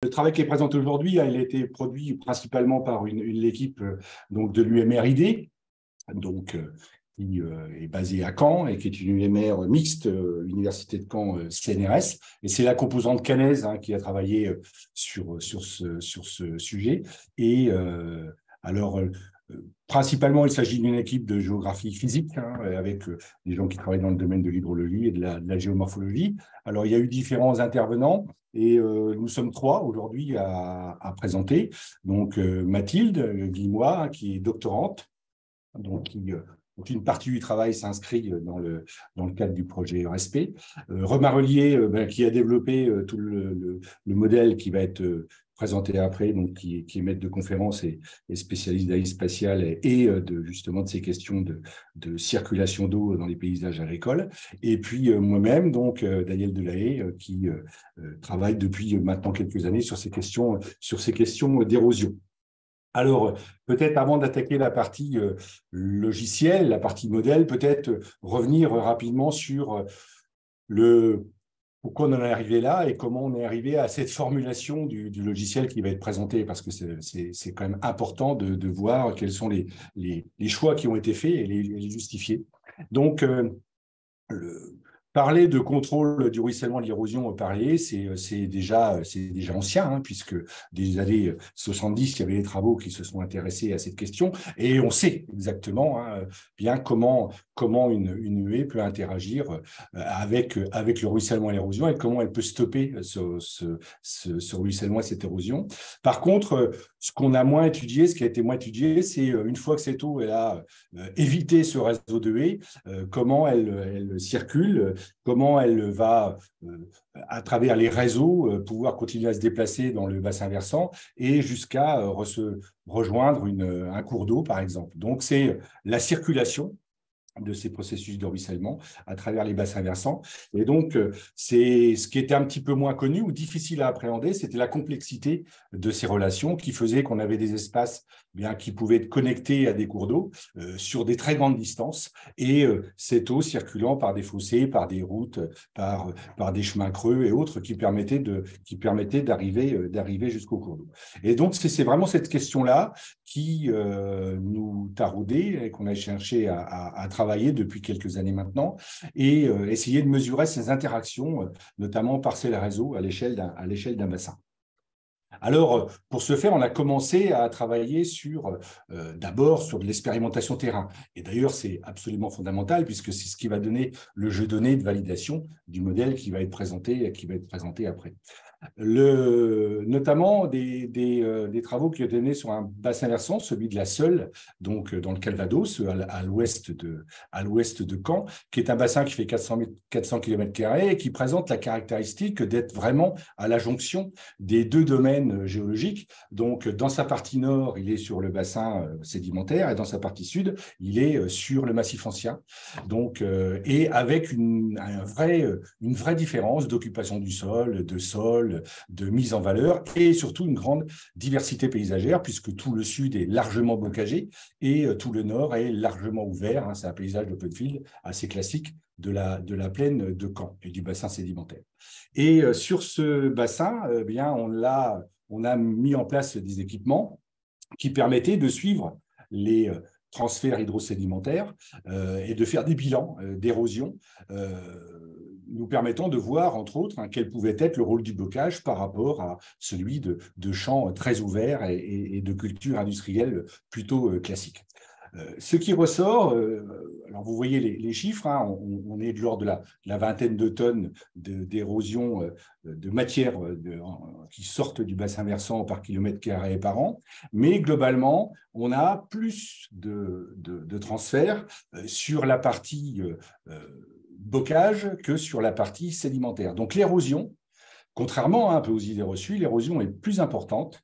Le travail qui est présenté aujourd'hui, il a été produit principalement par l'équipe donc de l'UMRID, donc qui est basée à Caen et qui est une UMR mixte, Université de Caen CNRS. Et c'est la composante caennaise qui a travaillé sur ce sujet. Et alors, principalement, il s'agit d'une équipe de géographie physique, avec des gens qui travaillent dans le domaine de l'hydrologie et de la géomorphologie. Alors, il y a eu différents intervenants et nous sommes trois aujourd'hui à présenter. Donc, Mathilde Guillemois, qui est doctorante, donc une partie du travail s'inscrit dans le cadre du projet ERSP. Romain Relier, qui a développé tout le modèle qui va être présenté après, donc qui est maître de conférence et spécialiste d'analyse spatiale et justement de ces questions de circulation d'eau dans les paysages agricoles. Et puis moi-même, donc Daniel Delahaye, qui travaille depuis maintenant quelques années sur ces questions d'érosion. Alors, peut-être avant d'attaquer la partie logicielle, la partie modèle, peut-être revenir rapidement sur pourquoi on en est arrivé là et comment on est arrivé à cette formulation du logiciel qui va être présenté, parce que c'est quand même important de voir quels sont les choix qui ont été faits et les justifier. Donc, parler de contrôle du ruissellement et de l'érosion c'est déjà ancien, puisque des années 70, il y avait des travaux qui se sont intéressés à cette question, et on sait exactement bien comment une haie peut interagir avec le ruissellement et l'érosion, et comment elle peut stopper ce ruissellement et cette érosion. Par contre, ce qui a été moins étudié, c'est une fois que cette eau a évité ce réseau de haies, comment elle circule, comment elle va, à travers les réseaux, pouvoir continuer à se déplacer dans le bassin versant et jusqu'à rejoindre un cours d'eau, par exemple. Donc, c'est la circulation de ces processus de ruissellement à travers les bassins versants. Et donc, c'est ce qui était un petit peu moins connu ou difficile à appréhender, c'était la complexité de ces relations qui faisait qu'on avait des espaces qui pouvaient être connectés à des cours d'eau sur des très grandes distances, et cette eau circulant par des fossés, par des routes, par des chemins creux et autres qui permettaient d'arriver jusqu'au cours d'eau. Et donc, c'est vraiment cette question-là qui nous taraudait et qu'on a cherché à travailler depuis quelques années maintenant, et essayer de mesurer ces interactions, notamment parcelles réseau à l'échelle d'un bassin. Alors, pour ce faire, on a commencé à travailler d'abord sur de l'expérimentation terrain. Et d'ailleurs, c'est absolument fondamental, puisque c'est ce qui va donner le jeu donné de validation du modèle qui va être présenté après. Notamment des travaux qui ont été menés sur un bassin versant, celui de la Seule, donc dans le Calvados, à l'ouest de Caen, qui est un bassin qui fait 400 km² et qui présente la caractéristique d'être vraiment à la jonction des deux domaines géologiques. Donc, dans sa partie nord, il est sur le bassin sédimentaire, et dans sa partie sud, il est sur le massif ancien. Donc, et avec une vraie différence d'occupation du sol, de mise en valeur, et surtout une grande diversité paysagère, puisque tout le sud est largement bocagé et tout le nord est largement ouvert. C'est un paysage d'open field assez classique de la plaine de Caen et du bassin sédimentaire. Et sur ce bassin, on a mis en place des équipements qui permettaient de suivre les transferts hydrosédimentaires et de faire des bilans d'érosion, nous permettant de voir, entre autres, quel pouvait être le rôle du bocage par rapport à celui de champs très ouverts et de cultures industrielles plutôt classiques. Ce qui ressort, alors vous voyez les chiffres, on est de l'ordre de la vingtaine de tonnes d'érosion de matière qui sortent du bassin versant par kilomètre carré par an, mais globalement, on a plus de transferts sur la partie bocage que sur la partie sédimentaire. Donc l'érosion, contrairement un peu aux idées reçues, l'érosion est plus importante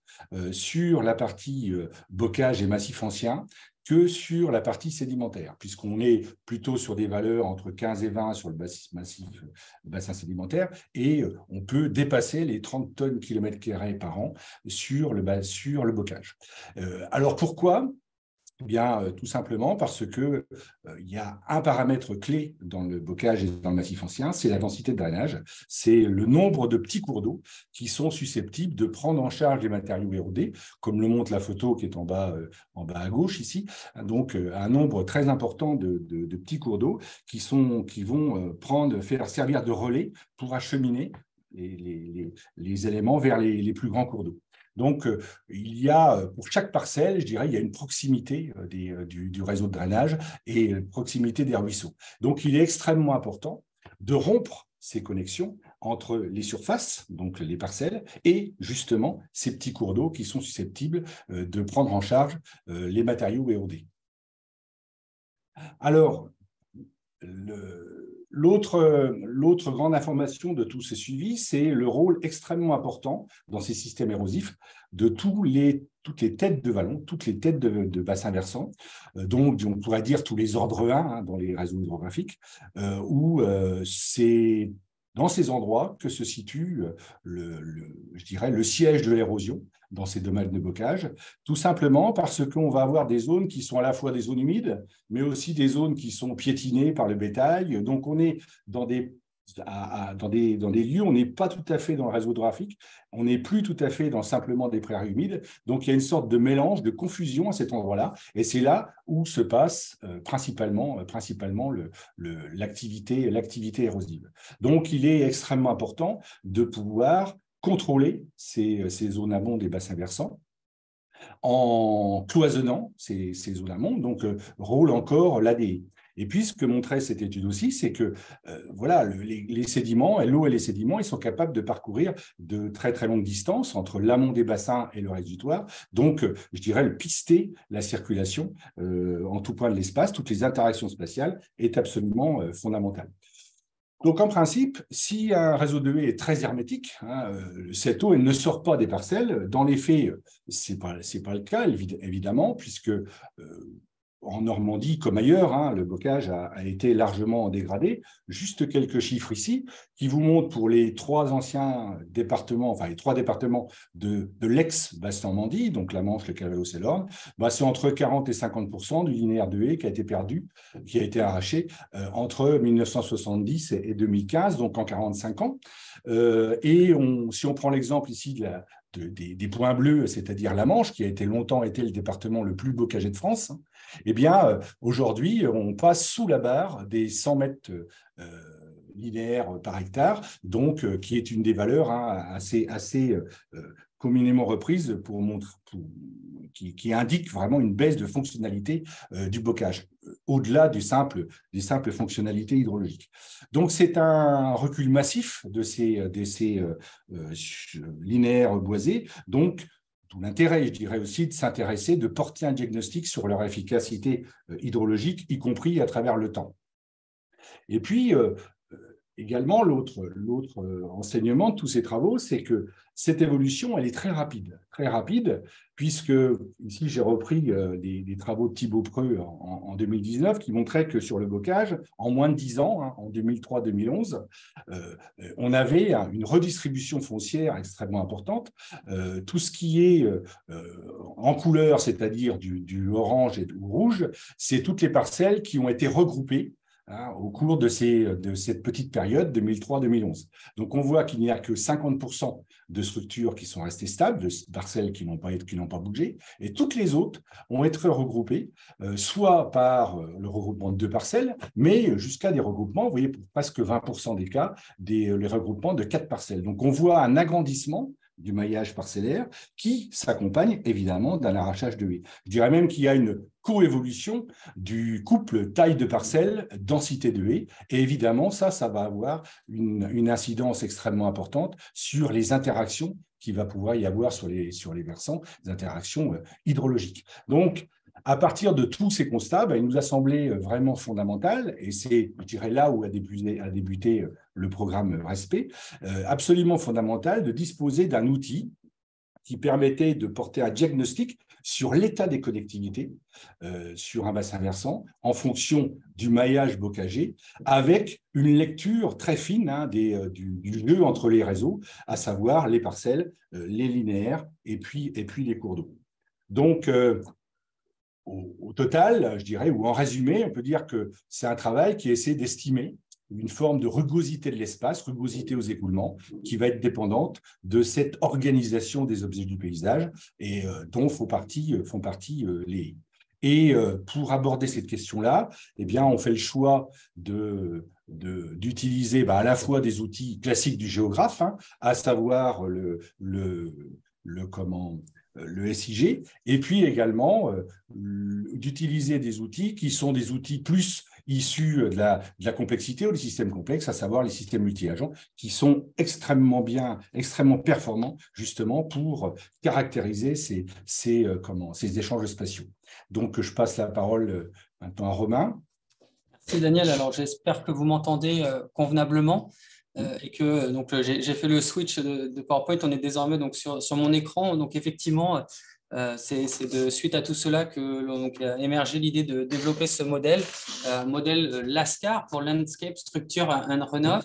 sur la partie bocage et massif ancien que sur la partie sédimentaire, puisqu'on est plutôt sur des valeurs entre 15 et 20 sur le bassin sédimentaire, et on peut dépasser les 30 tonnes kilomètres carrés par an sur le bocage. Alors pourquoi ? Eh bien, tout simplement parce que il y a un paramètre clé dans le bocage et dans le massif ancien, c'est la densité de drainage. C'est le nombre de petits cours d'eau qui sont susceptibles de prendre en charge les matériaux érodés, comme le montre la photo qui est en bas à gauche ici. Donc, un nombre très important de petits cours d'eau qui vont faire servir de relais pour acheminer les éléments vers les plus grands cours d'eau. Donc, il y a, pour chaque parcelle, je dirais, il y a une proximité du réseau de drainage et une proximité des ruisseaux. Donc, il est extrêmement important de rompre ces connexions entre les surfaces, donc les parcelles, et justement ces petits cours d'eau qui sont susceptibles de prendre en charge les matériaux érodés. Alors, l'autre grande information de tous ces suivis, c'est le rôle extrêmement important dans ces systèmes érosifs de toutes les têtes de vallons, toutes les têtes de bassins versants, donc on pourrait dire tous les ordres 1 dans les réseaux hydrographiques, où c'est dans ces endroits que se situe, je dirais, le siège de l'érosion dans ces domaines de bocage, tout simplement parce qu'on va avoir des zones qui sont à la fois des zones humides, mais aussi des zones qui sont piétinées par le bétail. Donc, on est dans des lieux, on n'est pas tout à fait dans le réseau hydrographique, on n'est plus tout à fait dans simplement des prairies humides. Donc, il y a une sorte de mélange, de confusion à cet endroit-là. Et c'est là où se passe principalement l'activité érosive. Donc, il est extrêmement important de pouvoir contrôler ces zones amondes des bassins versants en cloisonnant ces zones amondes, donc rôle encore l'ADI. Et puis, ce que montrait cette étude aussi, c'est que voilà, les sédiments, l'eau et les sédiments, ils sont capables de parcourir de très, très longues distances entre l'amont des bassins et le résitoire. Donc, je dirais, le pister la circulation en tout point de l'espace, toutes les interactions spatiales, est absolument fondamental. Donc, en principe, si un réseau de haies est très hermétique, cette eau elle ne sort pas des parcelles. Dans les faits, ce n'est pas le cas, évidemment, puisque en Normandie, comme ailleurs, le bocage a été largement dégradé. Juste quelques chiffres ici qui vous montrent pour les trois anciens départements, enfin les trois départements de l'ex-Basse-Normandie, donc la Manche, le Calvados et l'Orne, c'est entre 40 et 50% du linéaire de haies qui a été perdu, qui a été arraché entre 1970 et 2015, donc en 45 ans. Si on prend l'exemple ici des points bleus, c'est-à-dire la Manche, qui a longtemps été le département le plus bocagé de France, eh bien, aujourd'hui, on passe sous la barre des 100 mètres linéaires par hectare, donc qui est une des valeurs assez communément reprise qui indique vraiment une baisse de fonctionnalité du bocage, au-delà des simples fonctionnalités hydrologiques. Donc, c'est un recul massif de ces linéaires boisés. Donc, tout l'intérêt, je dirais aussi, de s'intéresser, de porter un diagnostic sur leur efficacité hydrologique, y compris à travers le temps. Et puis, également, l'autre enseignement de tous ces travaux, c'est que cette évolution, elle est très rapide, puisque ici, j'ai repris des travaux de Thibaut Preux en 2019 qui montraient que sur le bocage, en moins de 10 ans, en 2003-2011, on avait une redistribution foncière extrêmement importante. Tout ce qui est en couleur, c'est-à-dire du orange et du rouge, c'est toutes les parcelles qui ont été regroupées au cours de cette petite période 2003-2011. Donc, on voit qu'il n'y a que 50% de structures qui sont restées stables, de parcelles qui n'ont pas bougé, et toutes les autres ont été regroupées, soit par le regroupement de 2 parcelles, mais jusqu'à des regroupements, vous voyez, pour presque 20% des cas, les regroupements de 4 parcelles. Donc, on voit un agrandissement du maillage parcellaire qui s'accompagne évidemment d'un arrachage de haies. Je dirais même qu'il y a une coévolution du couple taille de parcelle, densité de haies, et évidemment ça va avoir une incidence extrêmement importante sur les interactions qu'il va pouvoir y avoir sur les versants, les interactions hydrologiques. Donc, à partir de tous ces constats, il nous a semblé vraiment fondamental, et c'est, je dirais, là où a débuté le programme RESPECT, absolument fondamental de disposer d'un outil qui permettait de porter un diagnostic sur l'état des connectivités sur un bassin versant en fonction du maillage bocager, avec une lecture très fine du jeu entre les réseaux, à savoir les parcelles, les linéaires et puis les cours d'eau. Donc, au total, je dirais, ou en résumé, on peut dire que c'est un travail qui essaie d'estimer une forme de rugosité de l'espace, rugosité aux écoulements, qui va être dépendante de cette organisation des objets du paysage et dont font partie les. Et pour aborder cette question-là, eh bien, on fait le choix d'utiliser à la fois des outils classiques du géographe, hein, à savoir le SIG, et puis également d'utiliser des outils qui sont des outils plus issus de la complexité ou des systèmes complexes, à savoir les systèmes multi-agents, qui sont extrêmement performants justement pour caractériser ces échanges spatiaux. Donc, je passe la parole maintenant à Romain. Merci Daniel, alors j'espère que vous m'entendez convenablement. Et que donc j'ai fait le switch de PowerPoint, on est désormais donc sur mon écran. Donc effectivement, c'est suite à tout cela que a émergé l'idée de développer ce modèle, modèle LASCAR pour Landscape Structure and Runoff,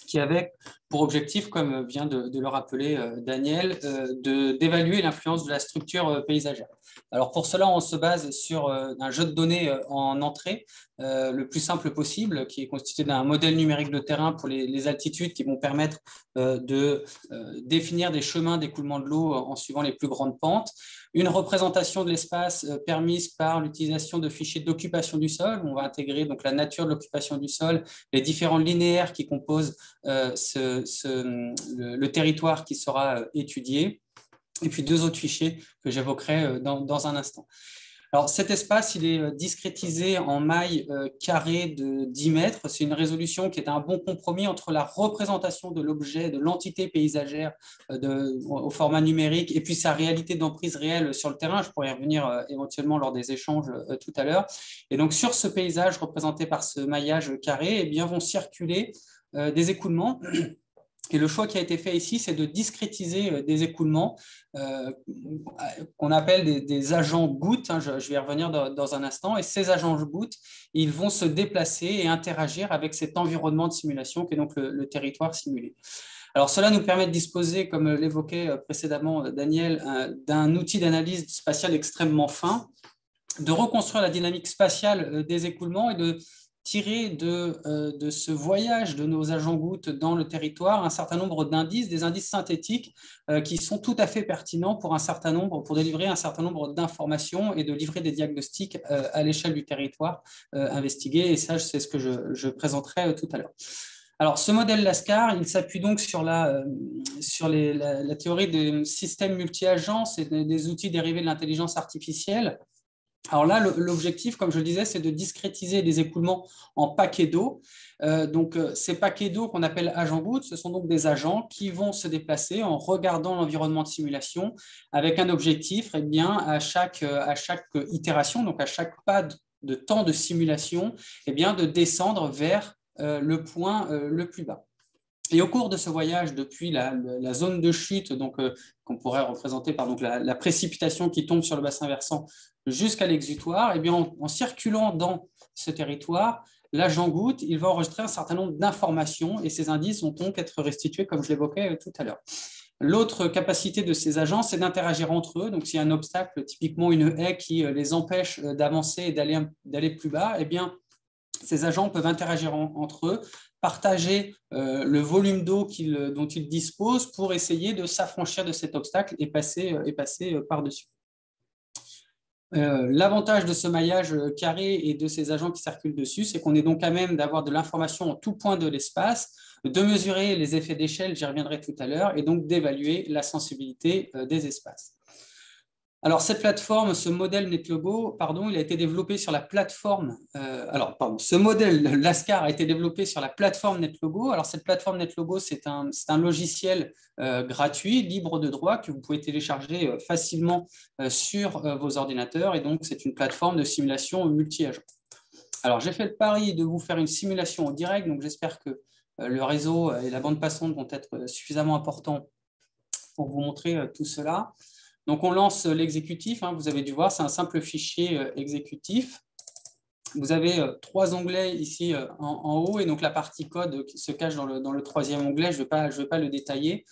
qui avait pour objectif, comme vient de le rappeler Daniel, d'évaluer l'influence de la structure paysagère. Alors pour cela, on se base sur un jeu de données en entrée, le plus simple possible, qui est constitué d'un modèle numérique de terrain pour les altitudes qui vont permettre de définir des chemins d'écoulement de l'eau en suivant les plus grandes pentes. Une représentation de l'espace permise par l'utilisation de fichiers d'occupation du sol. On va intégrer donc la nature de l'occupation du sol, les différents linéaires qui composent le territoire qui sera étudié, et puis deux autres fichiers que j'évoquerai dans un instant. Alors, cet espace, il est discrétisé en mailles carrées de 10 mètres. C'est une résolution qui est un bon compromis entre la représentation de l'objet, de l'entité paysagère au format numérique, et puis sa réalité d'emprise réelle sur le terrain. Je pourrais y revenir éventuellement lors des échanges tout à l'heure. Et donc, sur ce paysage représenté par ce maillage carré, eh bien, vont circuler des écoulements. Et le choix qui a été fait ici, c'est de discrétiser des écoulements qu'on appelle des agents gouttes. Hein, je vais y revenir dans un instant. Et ces agents gouttes, ils vont se déplacer et interagir avec cet environnement de simulation qui est donc le territoire simulé. Alors, cela nous permet de disposer, comme l'évoquait précédemment Daniel, d'un outil d'analyse spatiale extrêmement fin, de reconstruire la dynamique spatiale des écoulements et de tirer de ce voyage de nos agents gouttes dans le territoire un certain nombre d'indices, des indices synthétiques qui sont tout à fait pertinents pour délivrer un certain nombre d'informations et de livrer des diagnostics à l'échelle du territoire investigué. Et ça, c'est ce que je présenterai tout à l'heure. Alors, ce modèle LASCAR, il s'appuie donc sur la théorie des systèmes multi-agents, c'est des outils dérivés de l'intelligence artificielle. Alors là, l'objectif, comme je le disais, c'est de discrétiser les écoulements en paquets d'eau. Ces paquets d'eau qu'on appelle agents gouttes, ce sont donc des agents qui vont se déplacer en regardant l'environnement de simulation avec un objectif, eh bien, à chaque itération, donc à chaque pas de temps de simulation, eh bien, de descendre vers le point le plus bas. Et au cours de ce voyage, depuis la zone de chute, qu'on pourrait représenter par la précipitation qui tombe sur le bassin versant jusqu'à l'exutoire, eh bien, en circulant dans ce territoire, l'agent goutte, il va enregistrer un certain nombre d'informations et ces indices vont donc être restitués, comme je l'évoquais tout à l'heure. L'autre capacité de ces agents, c'est d'interagir entre eux. Donc, s'il y a un obstacle, typiquement une haie qui les empêche d'avancer et d'aller plus bas, eh bien, ces agents peuvent interagir entre eux, partager le volume d'eau dont ils disposent pour essayer de s'affranchir de cet obstacle et passer par-dessus. L'avantage de ce maillage carré et de ces agents qui circulent dessus, c'est qu'on est donc à même d'avoir de l'information en tout point de l'espace, de mesurer les effets d'échelle, j'y reviendrai tout à l'heure, et donc d'évaluer la sensibilité des espaces. Alors, cette plateforme, ce modèle NetLogo, il a été développé sur la plateforme. Ce modèle LASCAR a été développé sur la plateforme NetLogo. Alors, cette plateforme NetLogo, c'est un logiciel gratuit, libre de droit, que vous pouvez télécharger facilement sur vos ordinateurs. Et donc, c'est une plateforme de simulation multi-agent. Alors, j'ai fait le pari de vous faire une simulation en direct. Donc, j'espère que le réseau et la bande passante vont être suffisamment importants pour vous montrer tout cela. Donc, on lance l'exécutif, hein, vous avez dû voir, c'est un simple fichier exécutif. Vous avez trois onglets ici en haut et donc la partie code qui se cache dans le troisième onglet, je ne vais pas le détailler.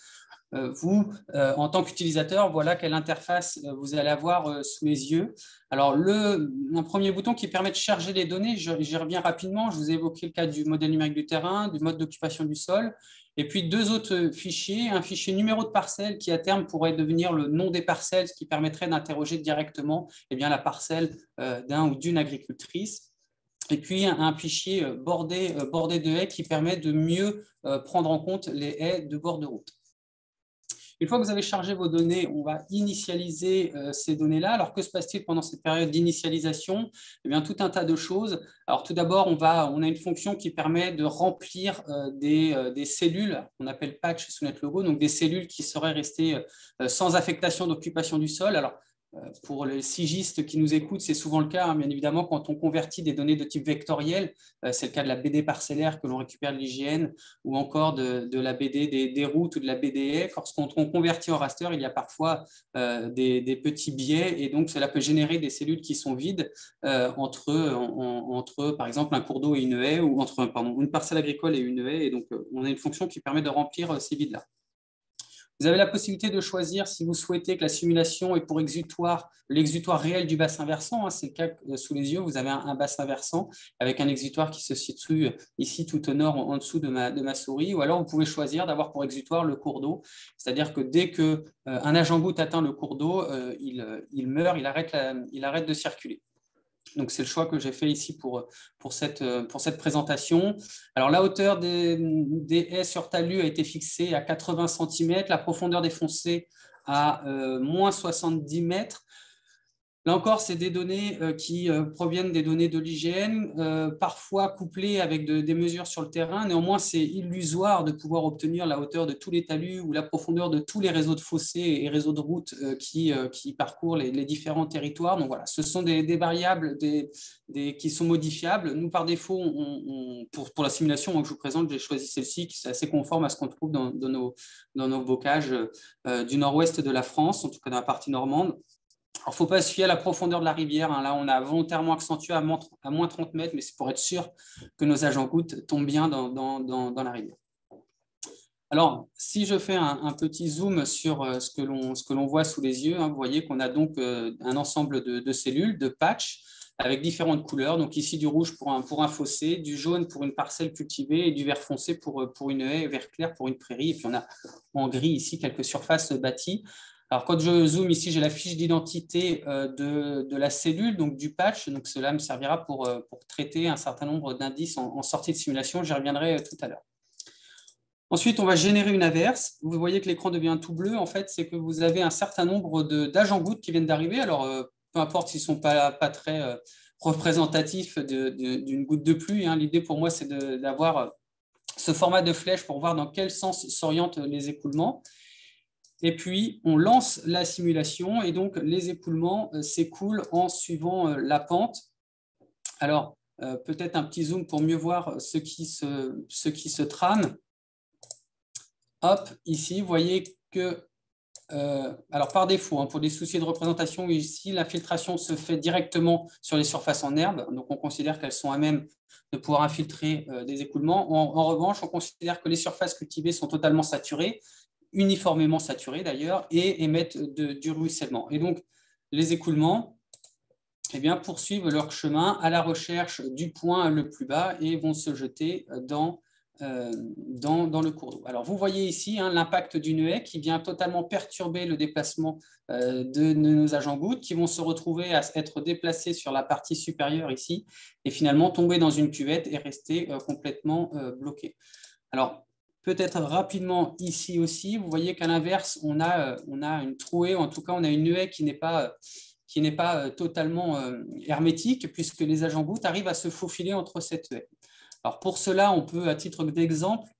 vous, en tant qu'utilisateur, voilà quelle interface vous allez avoir sous les yeux. Alors, un premier bouton qui permet de charger les données, j'y reviens rapidement. Je vous ai évoqué le cas du modèle numérique du terrain, du mode d'occupation du sol, et puis deux autres fichiers, un fichier numéro de parcelle qui à terme pourrait devenir le nom des parcelles, ce qui permettrait d'interroger directement la parcelle d'un ou d'une agricultrice. Et puis un fichier bordé de haies qui permet de mieux prendre en compte les haies de bord de route. Une fois que vous avez chargé vos données, on va initialiser ces données-là. Alors, que se passe-t-il pendant cette période d'initialisation? Eh bien, tout un tas de choses. Alors, tout d'abord, on a une fonction qui permet de remplir des cellules, qu'on appelle patch sous notre logo, donc des cellules qui seraient restées sans affectation d'occupation du sol. Alors, pour les sigistes qui nous écoutent, c'est souvent le cas, hein, bien évidemment, quand on convertit des données de type vectoriel, c'est le cas de la BD parcellaire que l'on récupère de l'IGN, ou encore de la BD des routes ou de la BDE. Lorsqu'on convertit en raster, il y a parfois des petits biais, et donc cela peut générer des cellules qui sont vides entre, par exemple, un cours d'eau et une haie, ou entre une parcelle agricole et une haie, et donc on a une fonction qui permet de remplir ces vides-là. Vous avez la possibilité de choisir si vous souhaitez que la simulation ait pour exutoire l'exutoire réel du bassin versant. C'est le cas sous les yeux, vous avez un bassin versant avec un exutoire qui se situe ici tout au nord en dessous de ma souris. Ou alors vous pouvez choisir d'avoir pour exutoire le cours d'eau. C'est-à-dire que dès qu'un agent-goutte atteint le cours d'eau, il meurt, il arrête de circuler. Donc, c'est le choix que j'ai fait ici pour cette présentation. Alors, la hauteur des haies sur talus a été fixée à 80 cm, la profondeur des fossés à moins 70 mètres. Là encore, c'est des données qui proviennent des données de l'IGN, parfois couplées avec des mesures sur le terrain. Néanmoins, c'est illusoire de pouvoir obtenir la hauteur de tous les talus ou la profondeur de tous les réseaux de fossés et réseaux de routes qui parcourent les différents territoires. Donc voilà, ce sont des variables qui sont modifiables. Nous, par défaut, pour la simulation que je vous présente, j'ai choisi celle-ci, qui est assez conforme à ce qu'on trouve dans nos bocages du nord-ouest de la France, en tout cas dans la partie normande. Alors, il ne faut pas se fier à la profondeur de la rivière. Hein. Là, on a volontairement accentué à moins 30 mètres, mais c'est pour être sûr que nos agents-gouttes tombent bien dans la rivière. Alors, si je fais un petit zoom sur ce que l'on voit sous les yeux, hein, vous voyez qu'on a donc un ensemble de cellules, de patchs, avec différentes couleurs. Donc ici, du rouge pour un fossé, du jaune pour une parcelle cultivée et du vert foncé pour une haie, et vert clair pour une prairie. Et puis, on a en gris ici quelques surfaces bâties. Alors, quand je zoome ici, j'ai la fiche d'identité de la cellule, donc du patch. Donc, cela me servira pour traiter un certain nombre d'indices en sortie de simulation. J'y reviendrai tout à l'heure. Ensuite, on va générer une averse. Vous voyez que l'écran devient tout bleu. En fait, c'est que vous avez un certain nombre d'agents-gouttes qui viennent d'arriver. Alors, peu importe s'ils ne sont pas très représentatifs d'une goutte de pluie. Hein. L'idée pour moi, c'est d'avoir ce format de flèche pour voir dans quel sens s'orientent les écoulements. Et puis, on lance la simulation et donc les écoulements s'écoulent en suivant la pente. Alors, peut-être un petit zoom pour mieux voir ce qui se trame. Hop, ici, vous voyez que, alors par défaut, hein, pour des soucis de représentation, ici, l'infiltration se fait directement sur les surfaces en herbe. Donc, on considère qu'elles sont à même de pouvoir infiltrer des écoulements. En revanche, on considère que les surfaces cultivées sont totalement saturées, uniformément saturés d'ailleurs, et émettent du ruissellement. Et donc, les écoulements poursuivent leur chemin à la recherche du point le plus bas et vont se jeter dans le cours d'eau. Alors, vous voyez ici hein, l'impact d'une haie qui vient totalement perturber le déplacement de nos agents-gouttes, qui vont se retrouver à être déplacés sur la partie supérieure ici, et finalement tomber dans une cuvette et rester complètement bloqués. Alors, peut-être rapidement ici aussi, vous voyez qu'à l'inverse, on a une trouée, ou en tout cas, on a une haie qui n'est pas totalement hermétique, puisque les agents-gouttes arrivent à se faufiler entre cette haie. Alors, pour cela, on peut, à titre d'exemple,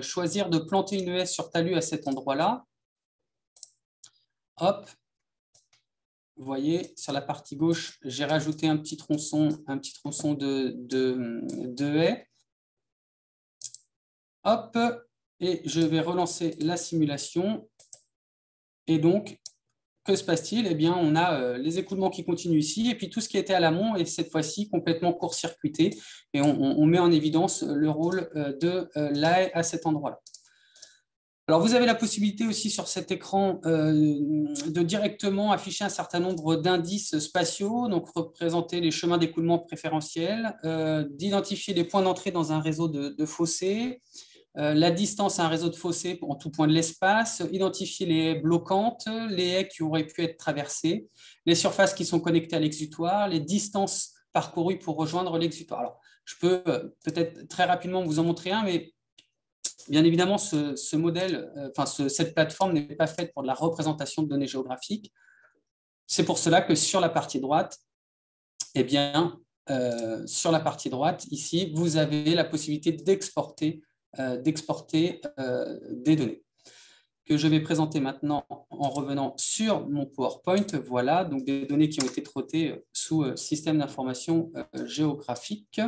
choisir de planter une haie sur talus à cet endroit-là. Hop, vous voyez, sur la partie gauche, j'ai rajouté un petit tronçon de haie. Hop, et je vais relancer la simulation. Et donc, que se passe-t-il? Eh bien, on a les écoulements qui continuent ici, et puis tout ce qui était à l'amont est cette fois-ci complètement court-circuité, et on met en évidence le rôle de la haie à cet endroit-là. Alors, vous avez la possibilité aussi sur cet écran de directement afficher un certain nombre d'indices spatiaux, donc représenter les chemins d'écoulement préférentiels, d'identifier les points d'entrée dans un réseau de fossés, la distance à un réseau de fossés en tout point de l'espace, identifier les haies bloquantes, les haies qui auraient pu être traversées, les surfaces qui sont connectées à l'exutoire, les distances parcourues pour rejoindre l'exutoire. Alors, je peux peut-être très rapidement vous en montrer un, mais bien évidemment, ce modèle, cette plateforme n'est pas faite pour de la représentation de données géographiques. C'est pour cela que sur la partie droite, eh bien, sur la partie droite, ici, vous avez la possibilité d'exporter des données que je vais présenter maintenant en revenant sur mon PowerPoint. Voilà, donc des données qui ont été traitées sous système d'information géographique.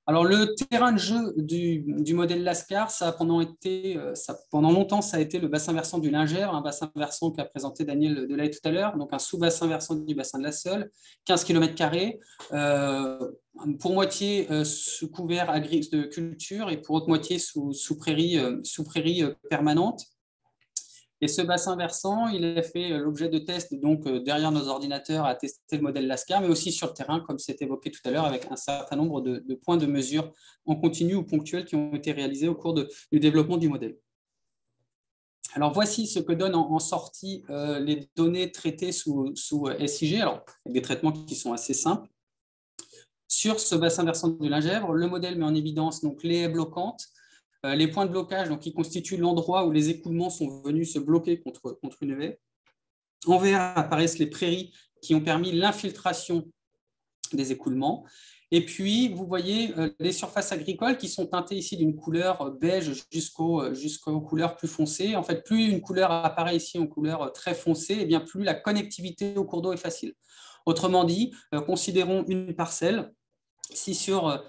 Alors, le terrain de jeu du modèle Lascar, pendant longtemps, ça a été le bassin versant du Lingère, un bassin versant qu'a présenté Daniel Delahaye tout à l'heure, donc un sous-bassin versant du bassin de la Seule, 15 km², pour moitié sous couvert de culture et pour autre moitié sous prairie permanente. Et ce bassin versant, il a fait l'objet de tests donc, derrière nos ordinateurs à tester le modèle Lascar, mais aussi sur le terrain, comme c'est évoqué tout à l'heure, avec un certain nombre de points de mesure en continu ou ponctuels qui ont été réalisés au cours du développement du modèle. Alors, voici ce que donnent en sortie les données traitées sous SIG, alors, avec des traitements qui sont assez simples. Sur ce bassin versant du Lingèvre, le modèle met en évidence donc, les haies bloquantes, les points de blocage donc, qui constituent l'endroit où les écoulements sont venus se bloquer contre une haie. En vert apparaissent les prairies qui ont permis l'infiltration des écoulements. Et puis, vous voyez les surfaces agricoles qui sont teintées ici d'une couleur beige jusqu'aux couleurs plus foncées. En fait, plus une couleur apparaît ici en couleur très foncée, et bien plus la connectivité au cours d'eau est facile. Autrement dit, considérons une parcelle. Si sur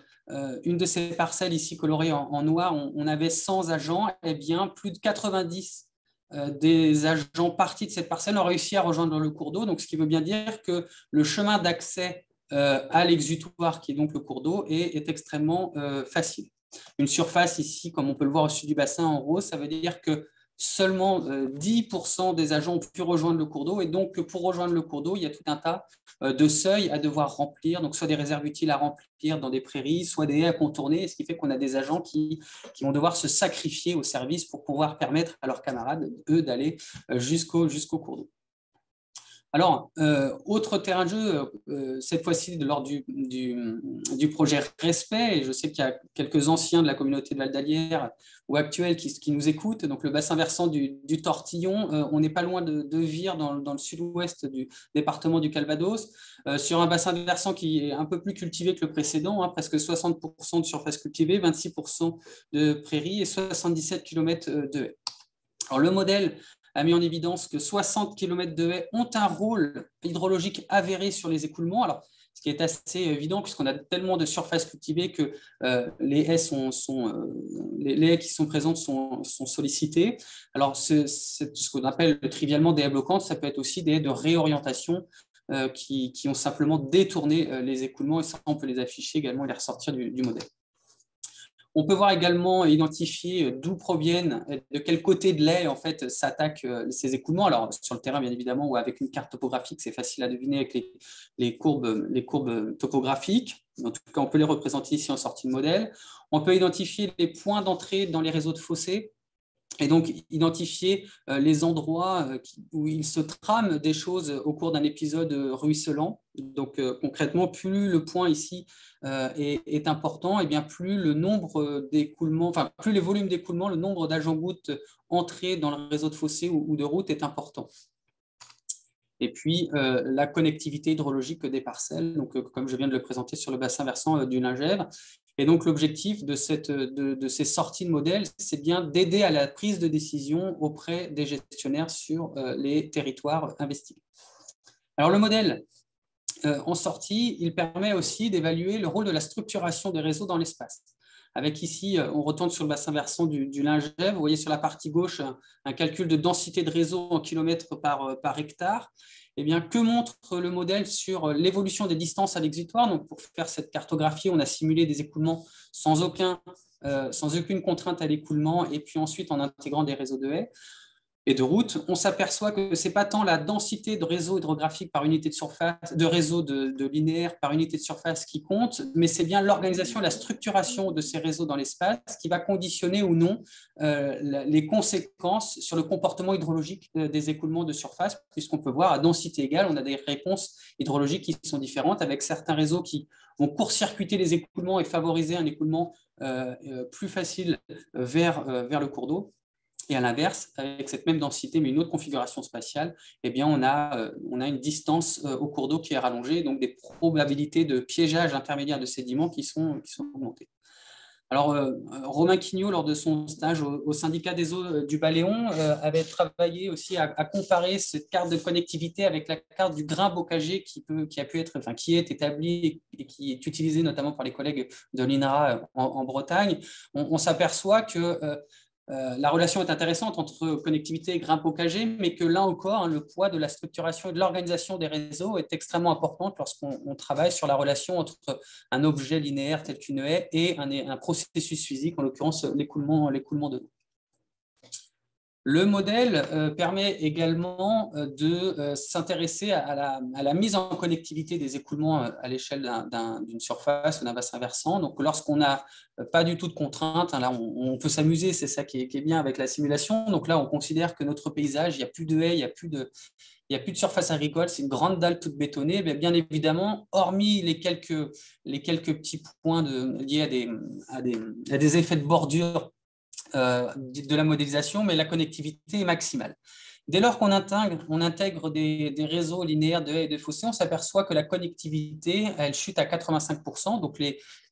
une de ces parcelles ici colorées en noir, on avait 100 agents, eh bien, plus de 90 des agents partis de cette parcelle ont réussi à rejoindre le cours d'eau. Donc, ce qui veut bien dire que le chemin d'accès à l'exutoire, qui est donc le cours d'eau, est extrêmement facile. Une surface ici, comme on peut le voir au sud du bassin en rose, ça veut dire que seulement 10% des agents ont pu rejoindre le cours d'eau. Et donc, pour rejoindre le cours d'eau, il y a tout un tas de seuils à devoir remplir, donc soit des réserves utiles à remplir dans des prairies, soit des haies à contourner, ce qui fait qu'on a des agents qui vont devoir se sacrifier au service pour pouvoir permettre à leurs camarades, eux, d'aller jusqu'au cours d'eau. Alors, autre terrain de jeu, cette fois-ci de l'ordre du projet Respect, et je sais qu'il y a quelques anciens de la communauté de Val d'Alière ou actuels qui nous écoutent, donc le bassin versant du Tortillon, on n'est pas loin de Vire, dans le sud-ouest du département du Calvados, sur un bassin versant qui est un peu plus cultivé que le précédent, hein, presque 60% de surface cultivée, 26% de prairies et 77 km de haies. Alors, le modèle a mis en évidence que 60 km de haies ont un rôle hydrologique avéré sur les écoulements. Alors, ce qui est assez évident puisqu'on a tellement de surfaces cultivées que les haies les haies qui sont présentes sont sollicitées. Alors, ce qu'on appelle trivialement des haies bloquantes, ça peut être aussi des haies de réorientation qui ont simplement détourné les écoulements, et ça, on peut les afficher également et les ressortir du modèle. On peut voir également identifier d'où proviennent, de quel côté de l'haie en fait s'attaquent ces écoulements. Alors sur le terrain bien évidemment ou avec une carte topographique, c'est facile à deviner avec les courbes topographiques. En tout cas, on peut les représenter ici en sortie de modèle. On peut identifier les points d'entrée dans les réseaux de fossés. Et donc, identifier les endroits où il se trame des choses au cours d'un épisode ruisselant. Donc, concrètement, plus le point ici est important, et bien plus le nombre d'écoulements, enfin, plus les volumes d'écoulement, le nombre d'agents gouttes entrés dans le réseau de fossés ou de routes est important. Et puis, la connectivité hydrologique des parcelles, donc, comme je viens de le présenter sur le bassin versant du Lingèvre. Et donc, l'objectif de ces sorties de modèles, c'est bien d'aider à la prise de décision auprès des gestionnaires sur les territoires investis. Alors, le modèle en sortie, il permet aussi d'évaluer le rôle de la structuration des réseaux dans l'espace. Avec ici, on retourne sur le bassin versant du Lingèvre. Vous voyez sur la partie gauche un calcul de densité de réseau en kilomètres par hectare. Eh bien, que montre le modèle sur l'évolution des distances à l'exutoire? Donc, pour faire cette cartographie, on a simulé des écoulements sans aucun sans aucune contrainte à l'écoulement, et puis ensuite en intégrant des réseaux de haies et de routes, on s'aperçoit que ce n'est pas tant la densité de réseau hydrographique par unité de surface, de réseau de linéaire par unité de surface qui compte, mais c'est bien l'organisation et la structuration de ces réseaux dans l'espace qui va conditionner ou non les conséquences sur le comportement hydrologique des écoulements de surface, puisqu'on peut voir à densité égale, on a des réponses hydrologiques qui sont différentes, avec certains réseaux qui vont court-circuiter les écoulements et favoriser un écoulement plus facile vers le cours d'eau. Et à l'inverse, avec cette même densité, mais une autre configuration spatiale, eh bien, on a une distance au cours d'eau qui est rallongée, donc des probabilités de piégeage intermédiaire de sédiments qui sont augmentées. Alors, Romain Quignot, lors de son stage au syndicat des eaux du Baléon, avait travaillé aussi à comparer cette carte de connectivité avec la carte du grain bocager qui est établie et qui est utilisée notamment par les collègues de l'INRA en Bretagne. On s'aperçoit que la relation est intéressante entre connectivité et grain bocager, mais que là encore, le poids de la structuration et de l'organisation des réseaux est extrêmement important lorsqu'on travaille sur la relation entre un objet linéaire tel qu'une haie et un processus physique, en l'occurrence l'écoulement de l'eau. Le modèle permet également de s'intéresser à la mise en connectivité des écoulements à l'échelle d'une surface ou d'un bassin versant. Donc, lorsqu'on n'a pas du tout de contraintes, là, on peut s'amuser, c'est ça qui est bien avec la simulation. Donc là, on considère que notre paysage, il n'y a plus de haies, il n'y a plus de surface agricole, c'est une grande dalle toute bétonnée. Mais bien évidemment, hormis les quelques petits points liés à des effets de bordure de la modélisation, mais la connectivité est maximale. Dès lors qu'on intègre des réseaux linéaires de haies et de fossés, on s'aperçoit que la connectivité, elle chute à 85%. Donc,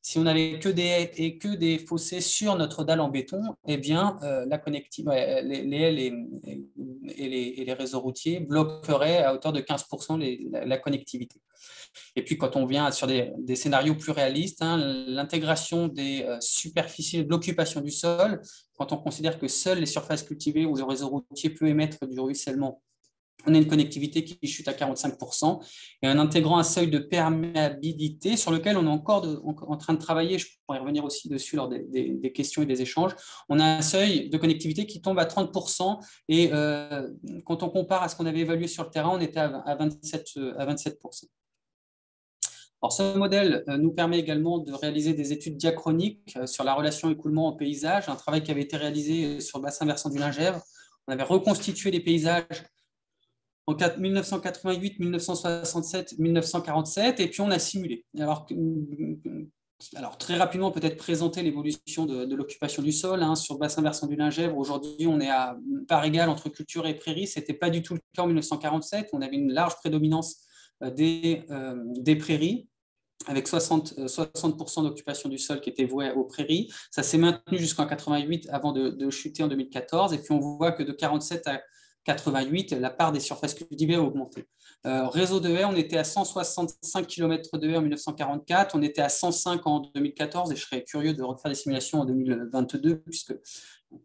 si on n'avait que des haies et que des fossés sur notre dalle en béton, eh bien, la connectivité, les haies et les réseaux routiers bloqueraient à hauteur de 15% la connectivité. Et puis, quand on vient sur des scénarios plus réalistes, l'intégration des superficies de l'occupation du sol, quand on considère que seules les surfaces cultivées ou le réseau routier peut émettre du ruissellement, on a une connectivité qui chute à 45%. Et en intégrant un seuil de perméabilité sur lequel on est encore en train de travailler, je pourrais revenir aussi dessus lors des questions et des échanges, on a un seuil de connectivité qui tombe à 30%. Et quand on compare à ce qu'on avait évalué sur le terrain, on était à 27%. Alors, ce modèle nous permet également de réaliser des études diachroniques sur la relation écoulement au paysage, un travail qui avait été réalisé sur le bassin versant du Lingèvre. On avait reconstitué les paysages en 1988, 1967, 1947, et puis on a simulé. Alors très rapidement, peut-être présenter l'évolution de l'occupation du sol. Sur le bassin versant du Lingèvre, aujourd'hui, on est à part égale entre culture et prairies. Ce n'était pas du tout le cas en 1947. On avait une large prédominance des prairies, avec 60% d'occupation du sol qui était vouée aux prairies. Ça s'est maintenu jusqu'en 88 avant de chuter en 2014. Et puis, on voit que de 47 à 88, la part des surfaces cultivées a augmenté. Réseau de haies, on était à 165 km de haies en 1944, on était à 105 en 2014, et je serais curieux de refaire des simulations en 2022, puisque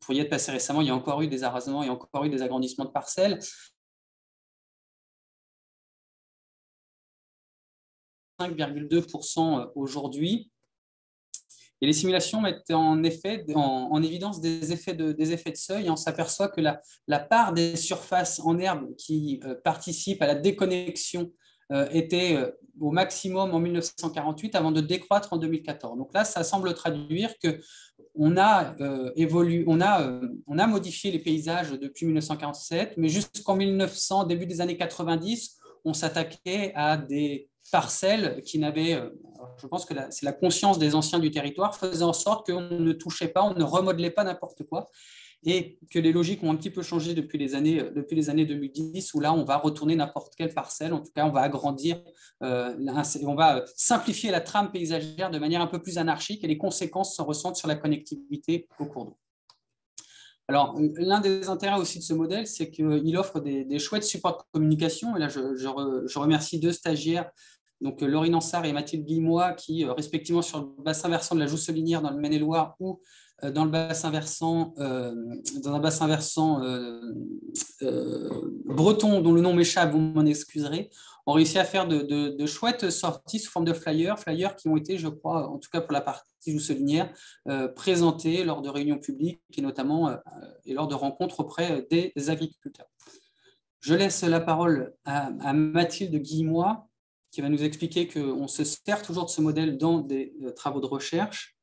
pour y être passé récemment, il y a encore eu des arasements, il y a encore eu des agrandissements de parcelles. 5,2% aujourd'hui. Et les simulations mettent en évidence des effets de seuil, et on s'aperçoit que la part des surfaces en herbe qui participent à la déconnexion était au maximum en 1948 avant de décroître en 2014. Donc là, ça semble traduire qu'on a modifié les paysages depuis 1947, mais jusqu'en 1900, début des années 90, on s'attaquait à des parcelles qui n'avaient, je pense que c'est la conscience des anciens du territoire, faisait en sorte qu'on ne touchait pas, on ne remodelait pas n'importe quoi, et que les logiques ont un petit peu changé depuis les années 2010, où là, on va retourner n'importe quelle parcelle, en tout cas, on va agrandir, on va simplifier la trame paysagère de manière un peu plus anarchique, et les conséquences se ressentent sur la connectivité au cours d'eau. Alors, l'un des intérêts aussi de ce modèle, c'est qu'il offre des chouettes supports de communication. Et là, je remercie deux stagiaires, donc Laurine Ansart et Mathilde Guillemois, qui, respectivement sur le bassin versant de la Jousselinière dans le Maine-et-Loire ou dans le bassin versant, dans un bassin versant breton dont le nom m'échappe, vous m'en excuserez, ont réussi à faire de chouettes sorties sous forme de flyers qui ont été, je crois, en tout cas pour la partie Joux-Solinière, présentés lors de réunions publiques et notamment et lors de rencontres auprès des agriculteurs. Je laisse la parole à Mathilde Guillemois, qui va nous expliquer qu'on se sert toujours de ce modèle dans des travaux de recherche.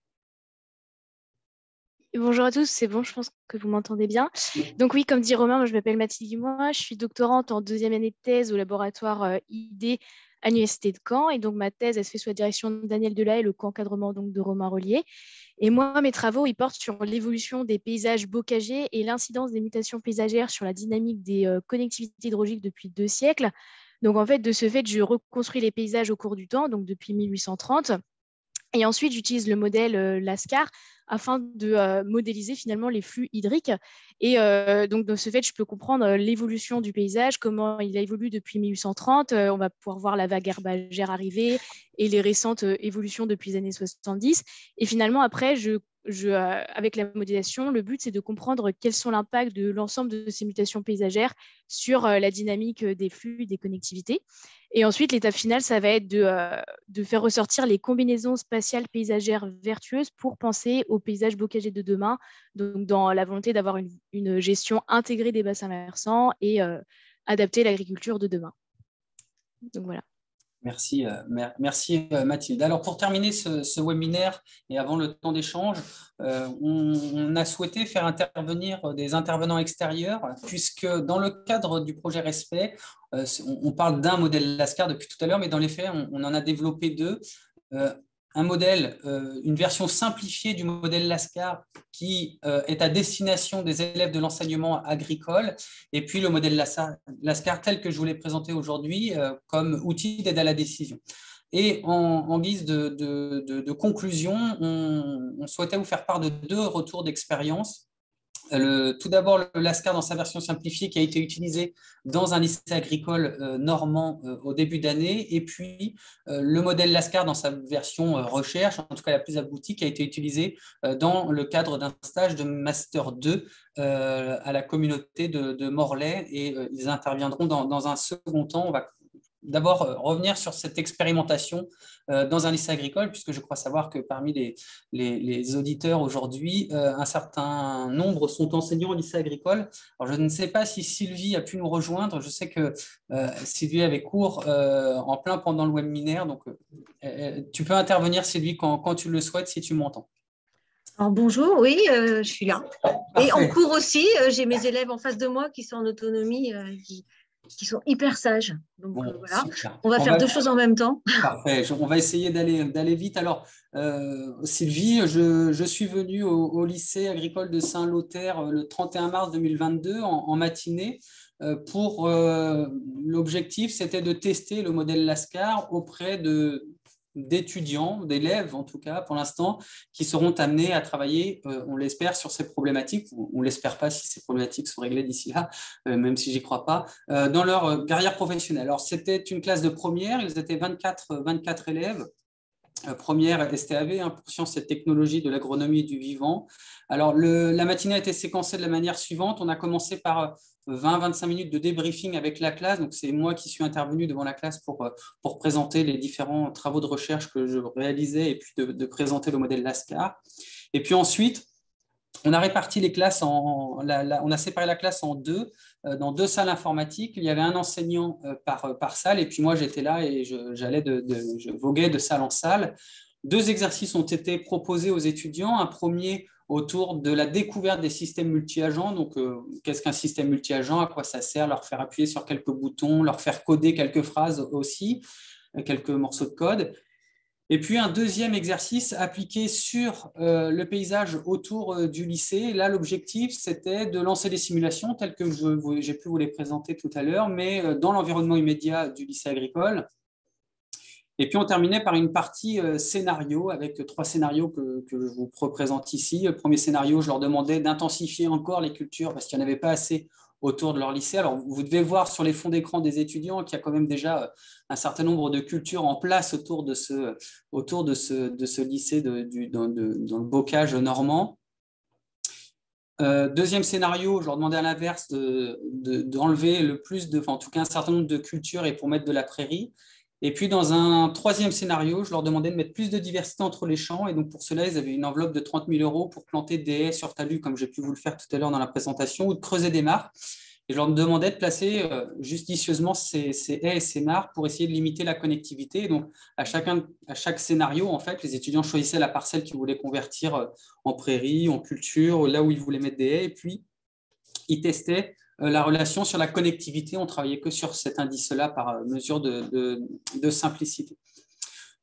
Bonjour à tous, c'est bon, je pense que vous m'entendez bien. Donc oui, comme dit Romain, moi, je m'appelle Mathilde Guillemois, je suis doctorante en 2e année de thèse au laboratoire ID à l'Université de Caen. Et donc ma thèse, elle se fait sous la direction de Daniel Delahaye et le co-encadrement donc, de Romain Rollier. Et moi, mes travaux, ils portent sur l'évolution des paysages bocagers et l'incidence des mutations paysagères sur la dynamique des connectivités hydrauliques depuis 2 siècles. Donc en fait, de ce fait, je reconstruis les paysages au cours du temps, donc depuis 1830. Et ensuite, j'utilise le modèle Lascar afin de modéliser finalement les flux hydriques. Et donc, de ce fait, je peux comprendre l'évolution du paysage, comment il a évolué depuis 1830. On va pouvoir voir la vague herbagère arriver et les récentes évolutions depuis les années 70. Et finalement, après, avec la modélisation, le but, c'est de comprendre quels sont l'impact de l'ensemble de ces mutations paysagères sur la dynamique des flux, des connectivités. Et ensuite, l'étape finale, ça va être de faire ressortir les combinaisons spatiales paysagères vertueuses pour penser au paysage bocager de demain, donc dans la volonté d'avoir une gestion intégrée des bassins versants et adapter l'agriculture de demain. Donc voilà. Merci, Mathilde. Alors pour terminer ce webinaire et avant le temps d'échange, on a souhaité faire intervenir des intervenants extérieurs puisque dans le cadre du projet Respect, on parle d'un modèle Lascar depuis tout à l'heure, mais dans les faits, on en a développé 2. Un modèle, une version simplifiée du modèle Lascar qui est à destination des élèves de l'enseignement agricole, et puis le modèle Lascar tel que je vous l'ai présenté aujourd'hui comme outil d'aide à la décision. Et en guise de conclusion, on souhaitait vous faire part de 2 retours d'expérience. Tout d'abord, le Lascar dans sa version simplifiée qui a été utilisé dans un lycée agricole normand au début d'année, et puis le modèle Lascar dans sa version recherche, en tout cas la plus aboutie, qui a été utilisé dans le cadre d'un stage de Master 2 à la communauté de Morlaix, et ils interviendront dans un second temps. On va d'abord revenir sur cette expérimentation dans un lycée agricole, puisque je crois savoir que parmi les auditeurs aujourd'hui, un certain nombre sont enseignants au lycée agricole. Alors, je ne sais pas si Sylvie a pu nous rejoindre. Je sais que Sylvie avait cours en plein pendant le webinaire. Donc, tu peux intervenir, Sylvie, quand tu le souhaites, si tu m'entends. Alors, bonjour, oui, je suis là. Parfait. Et en cours aussi, j'ai mes élèves en face de moi qui sont en autonomie, qui sont hyper sages. Donc bon, voilà, super. on va faire 2 choses en même temps. Parfait, on va essayer d'aller vite. Alors, Sylvie, je suis venue au lycée agricole de Saint-Lothaire le 31 mars 2022 en matinée. L'objectif, c'était de tester le modèle Lascar auprès d'étudiants, d'élèves en tout cas pour l'instant, qui seront amenés à travailler, on l'espère, sur ces problématiques. On ne l'espère pas si ces problématiques sont réglées d'ici là, même si j'y crois pas, dans leur carrière professionnelle. Alors c'était une classe de première, ils étaient 24 élèves. Première STAV, pour sciences et technologies de l'agronomie et du vivant. Alors, la matinée a été séquencée de la manière suivante. On a commencé par 20-25 minutes de débriefing avec la classe. Donc, c'est moi qui suis intervenu devant la classe pour présenter les différents travaux de recherche que je réalisais et puis de présenter le modèle Lascar. Et puis ensuite, on a réparti les classes on a séparé la classe en 2, dans 2 salles informatiques. Il y avait un enseignant par salle, et puis moi j'étais là et je voguais de salle en salle. 2 exercices ont été proposés aux étudiants. Un premier autour de la découverte des systèmes multi-agents. Donc, qu'est-ce qu'un système multi-agent? À quoi ça sert? Leur faire appuyer sur quelques boutons, leur faire coder quelques phrases aussi, quelques morceaux de code. Et puis un deuxième exercice appliqué sur le paysage autour du lycée. Là, l'objectif, c'était de lancer des simulations telles que j'ai pu vous les présenter tout à l'heure, mais dans l'environnement immédiat du lycée agricole. Et puis on terminait par une partie scénario avec 3 scénarios que je vous représente ici. Le premier scénario, je leur demandais d'intensifier encore les cultures parce qu'il n'y en avait pas assez autour de leur lycée. Alors, vous devez voir sur les fonds d'écran des étudiants qu'il y a quand même déjà un certain nombre de cultures en place autour de ce lycée dans le bocage normand. Deuxième scénario, je leur demandais à l'inverse d'enlever le plus en tout cas un certain nombre de cultures et pour mettre de la prairie. Et puis dans un troisième scénario, je leur demandais de mettre plus de diversité entre les champs. Et donc pour cela, ils avaient une enveloppe de 30 000 € pour planter des haies sur talus, comme j'ai pu vous le faire tout à l'heure dans la présentation, ou de creuser des mares. Et je leur demandais de placer judicieusement ces haies et ces mares pour essayer de limiter la connectivité. Et donc, à chaque scénario, en fait, les étudiants choisissaient la parcelle qu'ils voulaient convertir en prairie, en culture, là où ils voulaient mettre des haies. Et puis, ils testaient la relation sur la connectivité. On ne travaillait que sur cet indice-là par mesure de simplicité.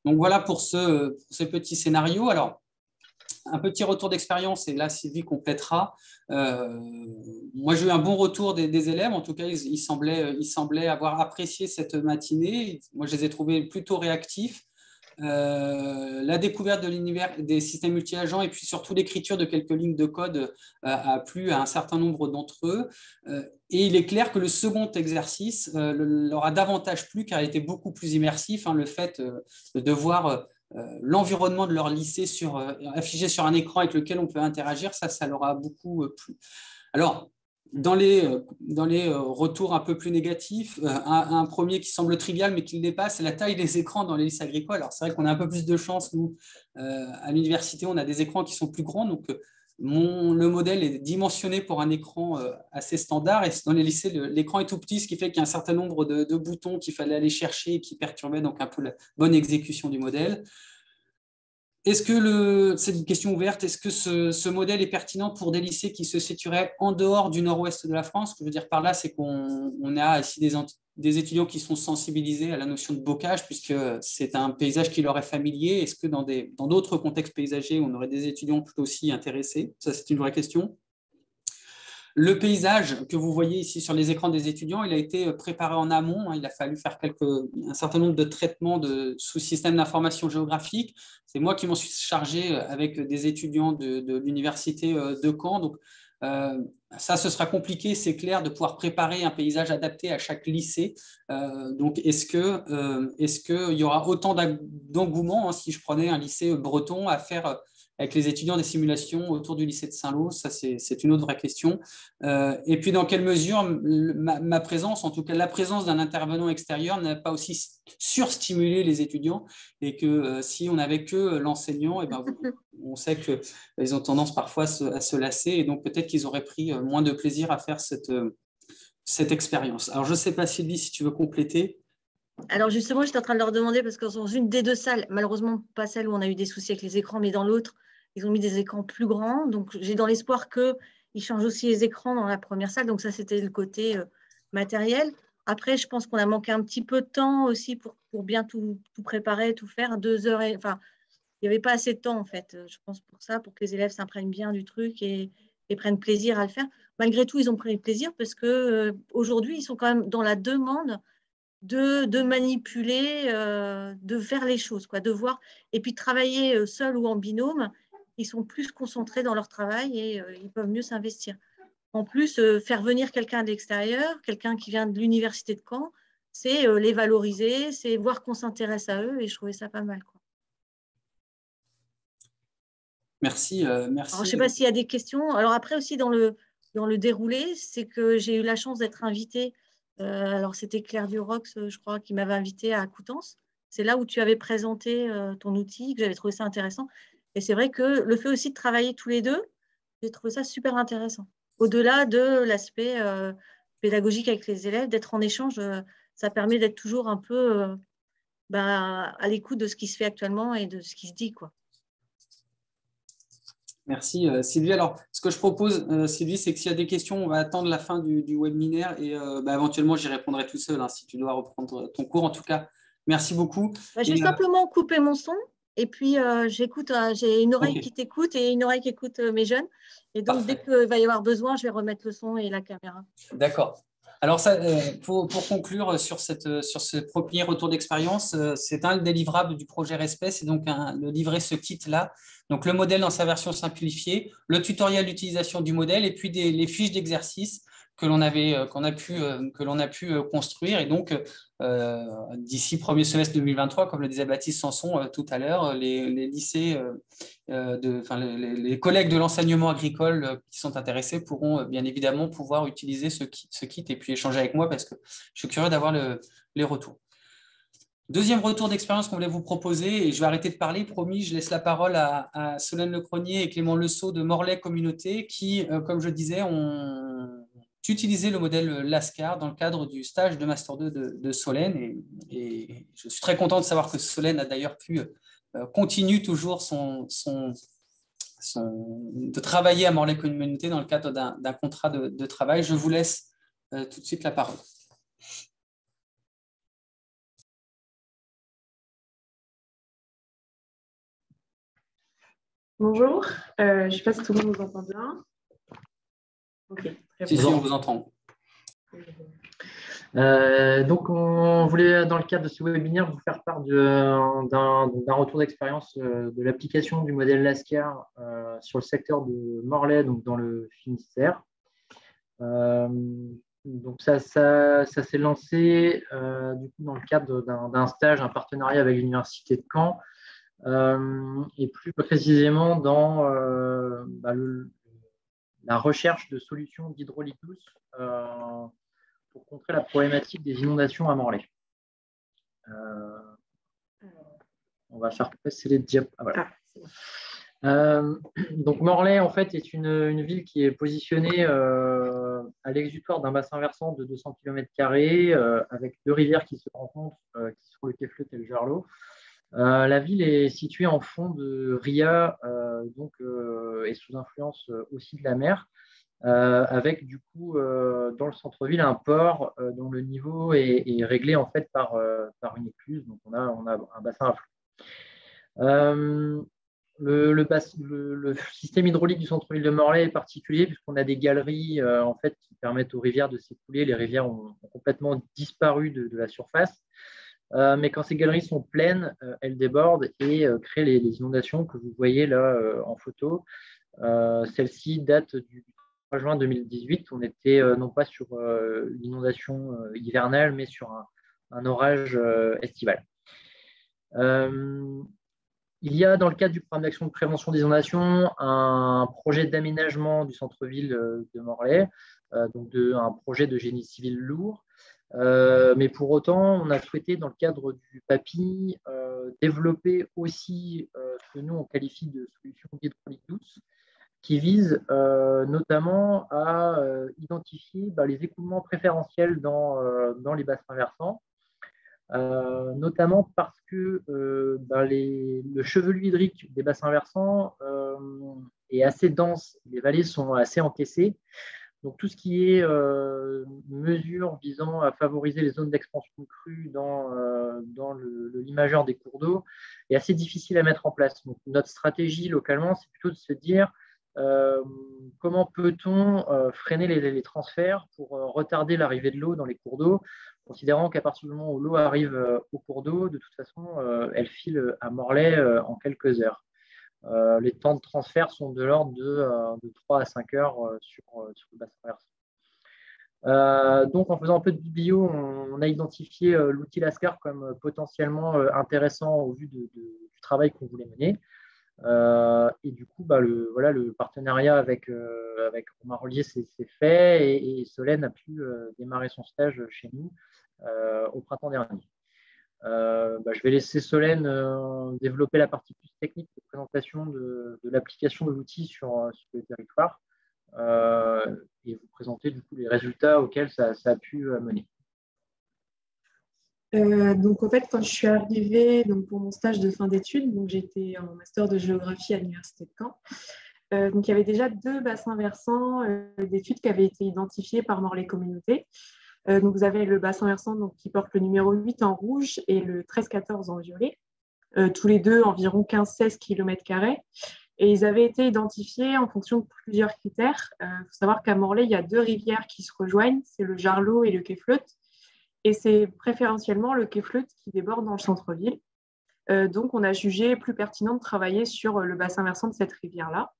Donc, voilà pour ces petits scénarios. Alors, un petit retour d'expérience, et là, Sylvie complétera. Moi, j'ai eu un bon retour des élèves. En tout cas, ils semblaient avoir apprécié cette matinée. Moi, je les ai trouvés plutôt réactifs. La découverte de l'univers des systèmes multi-agents et puis surtout l'écriture de quelques lignes de code a plu à un certain nombre d'entre eux. Et il est clair que le second exercice leur a davantage plu car il était beaucoup plus immersif. Le fait de voir l'environnement de leur lycée affiché sur un écran avec lequel on peut interagir, ça leur a beaucoup plu. Alors, dans les retours un peu plus négatifs, un premier qui semble trivial mais qui le dépasse, c'est la taille des écrans dans les lycées agricoles. Alors, c'est vrai qu'on a un peu plus de chance, nous, à l'université, on a des écrans qui sont plus grands, donc le modèle est dimensionné pour un écran assez standard, et dans les lycées, l'écran est tout petit, ce qui fait qu'il y a un certain nombre de boutons qu'il fallait aller chercher et qui perturbaient donc un peu la bonne exécution du modèle. Est-ce que c'est une question ouverte, est-ce que ce modèle est pertinent pour des lycées qui se situeraient en dehors du nord-ouest de la France? Ce que je veux dire par là, c'est qu'on a ici des étudiants qui sont sensibilisés à la notion de bocage, puisque c'est un paysage qui leur est familier. Est-ce que dans d'autres contextes paysagers, on aurait des étudiants tout aussi intéressés? Ça, c'est une vraie question. Le paysage que vous voyez ici sur les écrans des étudiants, il a été préparé en amont. Il a fallu faire un certain nombre de traitements sous système d'information géographique. C'est moi qui m'en suis chargé avec des étudiants de l'université de Caen. Donc, ça, ce sera compliqué, c'est clair, de pouvoir préparer un paysage adapté à chaque lycée. Donc, est-ce qu'il y aura autant d'engouement si je prenais un lycée breton à faire avec les étudiants des simulations autour du lycée de Saint-Lô? Ça, c'est une autre vraie question. Et puis, dans quelle mesure ma présence, en tout cas la présence d'un intervenant extérieur, n'a pas aussi surstimulé les étudiants, et que si on n'avait que l'enseignant, on sait qu'ils ont tendance parfois à se lasser, et donc peut-être qu'ils auraient pris moins de plaisir à faire cette expérience. Alors, je ne sais pas, Sylvie, si tu veux compléter. Alors justement, j'étais en train de leur demander, parce que dans une des deux salles, malheureusement pas celle où on a eu des soucis avec les écrans, mais dans l'autre, ils ont mis des écrans plus grands. Donc j'ai dans l'espoir qu'ils changent aussi les écrans dans la première salle. Donc ça, c'était le côté matériel. Après, je pense qu'on a manqué un petit peu de temps aussi pour bien tout préparer, tout faire. 2 heures, enfin, il n'y avait pas assez de temps en fait, je pense, pour ça, pour que les élèves s'imprègnent bien du truc et prennent plaisir à le faire. Malgré tout, ils ont pris plaisir parce qu'aujourd'hui, ils sont quand même dans la demande de manipuler, de faire les choses, de voir, et puis travailler seul ou en binôme. Ils sont plus concentrés dans leur travail et ils peuvent mieux s'investir. En plus, faire venir quelqu'un de l'extérieur, quelqu'un qui vient de l'université de Caen, c'est les valoriser, c'est voir qu'on s'intéresse à eux, et je trouvais ça pas mal. Merci. Alors, je ne sais pas s'il y a des questions. Alors après aussi, dans le déroulé, c'est que j'ai eu la chance d'être invitée. Alors, c'était Claire Durox, je crois, qui m'avait invitée à Coutances. C'est là où tu avais présenté ton outil, que j'avais trouvé ça intéressant. Et c'est vrai que le fait aussi de travailler tous les deux, j'ai trouvé ça super intéressant. Au-delà de l'aspect pédagogique avec les élèves, d'être en échange, ça permet d'être toujours un peu à l'écoute de ce qui se fait actuellement et de ce qui se dit, Merci Sylvie. Alors, ce que je propose, Sylvie, c'est que s'il y a des questions, on va attendre la fin du webinaire et éventuellement, j'y répondrai tout seul si tu dois reprendre ton cours. En tout cas, merci beaucoup. Je vais simplement couper mon son et puis j'écoute. J'ai une oreille qui t'écoute et une oreille qui écoute mes jeunes. Et donc, dès qu'il va y avoir besoin, je vais remettre le son et la caméra. D'accord. Alors, ça, pour conclure sur ce premier retour d'expérience, c'est un des livrables du projet Respect, c'est donc le livret ce kit-là. Donc, le modèle dans sa version simplifiée, le tutoriel d'utilisation du modèle et puis les fiches d'exercice que l'on a pu construire. Et donc, d'ici premier semestre 2023, comme le disait Baptiste Sanson tout à l'heure, les lycées, les collègues de l'enseignement agricole qui sont intéressés pourront bien évidemment pouvoir utiliser ce kit et puis échanger avec moi parce que je suis curieux d'avoir les retours. Deuxième retour d'expérience qu'on voulait vous proposer, et je vais arrêter de parler, promis, je laisse la parole à Solène Lecronier et Clément Lesseau de Morlaix Communauté qui, comme je disais, ont utilisé le modèle Lascar dans le cadre du stage de Master 2 de Solène. Et je suis très content de savoir que Solène a d'ailleurs continue toujours de travailler à Morlaix Communauté dans le cadre d'un contrat de travail. Je vous laisse tout de suite la parole. Bonjour, je ne sais pas si tout le monde nous entend bien. Ok, très bien. Si, on vous entend. Donc, on voulait, dans le cadre de ce webinaire, vous faire part d'un retour d'expérience de l'application du modèle Lascar sur le secteur de Morlaix, donc dans le Finistère. Donc, ça s'est lancé du coup, dans le cadre d'un stage, un partenariat avec l'Université de Caen. Et plus précisément dans la recherche de solutions d'hydraulique douce pour contrer la problématique des inondations à Morlaix. On va faire passer les diapos. Ah, voilà. Donc Morlaix, en fait, est une ville qui est positionnée à l'exutoire d'un bassin versant de 200 km² avec deux rivières qui se rencontrent, qui sont le Quai-Fleutte et le Jarlot. La ville est située en fond de Ria, et sous influence aussi de la mer, avec du coup dans le centre-ville un port dont le niveau est réglé en fait par une écluse. Donc on a un bassin à flot. Le système hydraulique du centre-ville de Morlaix est particulier puisqu'on a des galeries en fait qui permettent aux rivières de s'écouler. Les rivières ont complètement disparu de la surface. Mais quand ces galeries sont pleines, elles débordent et créent les inondations que vous voyez là en photo. Celle-ci date du 3 juin 2018. On était non pas sur l'inondation hivernale, mais sur un orage estival. Il y a dans le cadre du programme d'action de prévention des inondations un projet d'aménagement du centre-ville de Morlaix, donc un projet de génie civil lourd. Mais pour autant, on a souhaité, dans le cadre du PAPI, développer aussi ce que nous, on qualifie de solution hydraulique douce, qui vise notamment à identifier les écoulements préférentiels dans les bassins versants, notamment parce que le chevelu hydrique des bassins versants est assez dense, les vallées sont assez encaissées. Donc, tout ce qui est mesures visant à favoriser les zones d'expansion de crue dans l'imageur des cours d'eau est assez difficile à mettre en place. Donc, notre stratégie localement, c'est plutôt de se dire comment peut-on freiner les transferts pour retarder l'arrivée de l'eau dans les cours d'eau, considérant qu'à partir du moment où l'eau arrive au cours d'eau, de toute façon, elle file à Morlaix en quelques heures. Les temps de transfert sont de l'ordre de 3 à 5 heures sur le bassin versant. Donc, en faisant un peu de biblio, on a identifié l'outil Lascar comme potentiellement intéressant au vu du travail qu'on voulait mener. Et du coup, le partenariat avec Romain Rollier s'est fait et Solène a pu démarrer son stage chez nous au printemps dernier. Je vais laisser Solène développer la partie plus technique de présentation de l'application de l'outil sur le territoire et vous présenter du coup les résultats auxquels ça a pu mener. Donc en fait, quand je suis arrivée pour mon stage de fin d'études, j'étais en master de géographie à l'Université de Caen. Donc il y avait déjà 2 bassins versants d'études qui avaient été identifiés par Morlaix Communauté. Donc vous avez le bassin versant qui porte le numéro 8 en rouge et le 13-14 en violet, tous les deux environ 15-16 km². Et ils avaient été identifiés en fonction de plusieurs critères. Il faut savoir qu'à Morlaix, il y a 2 rivières qui se rejoignent, c'est le Jarlot et le Quai-Fleutte. Et c'est préférentiellement le Quai-Fleutte qui déborde dans le centre-ville. Donc on a jugé plus pertinent de travailler sur le bassin versant de cette rivière-là.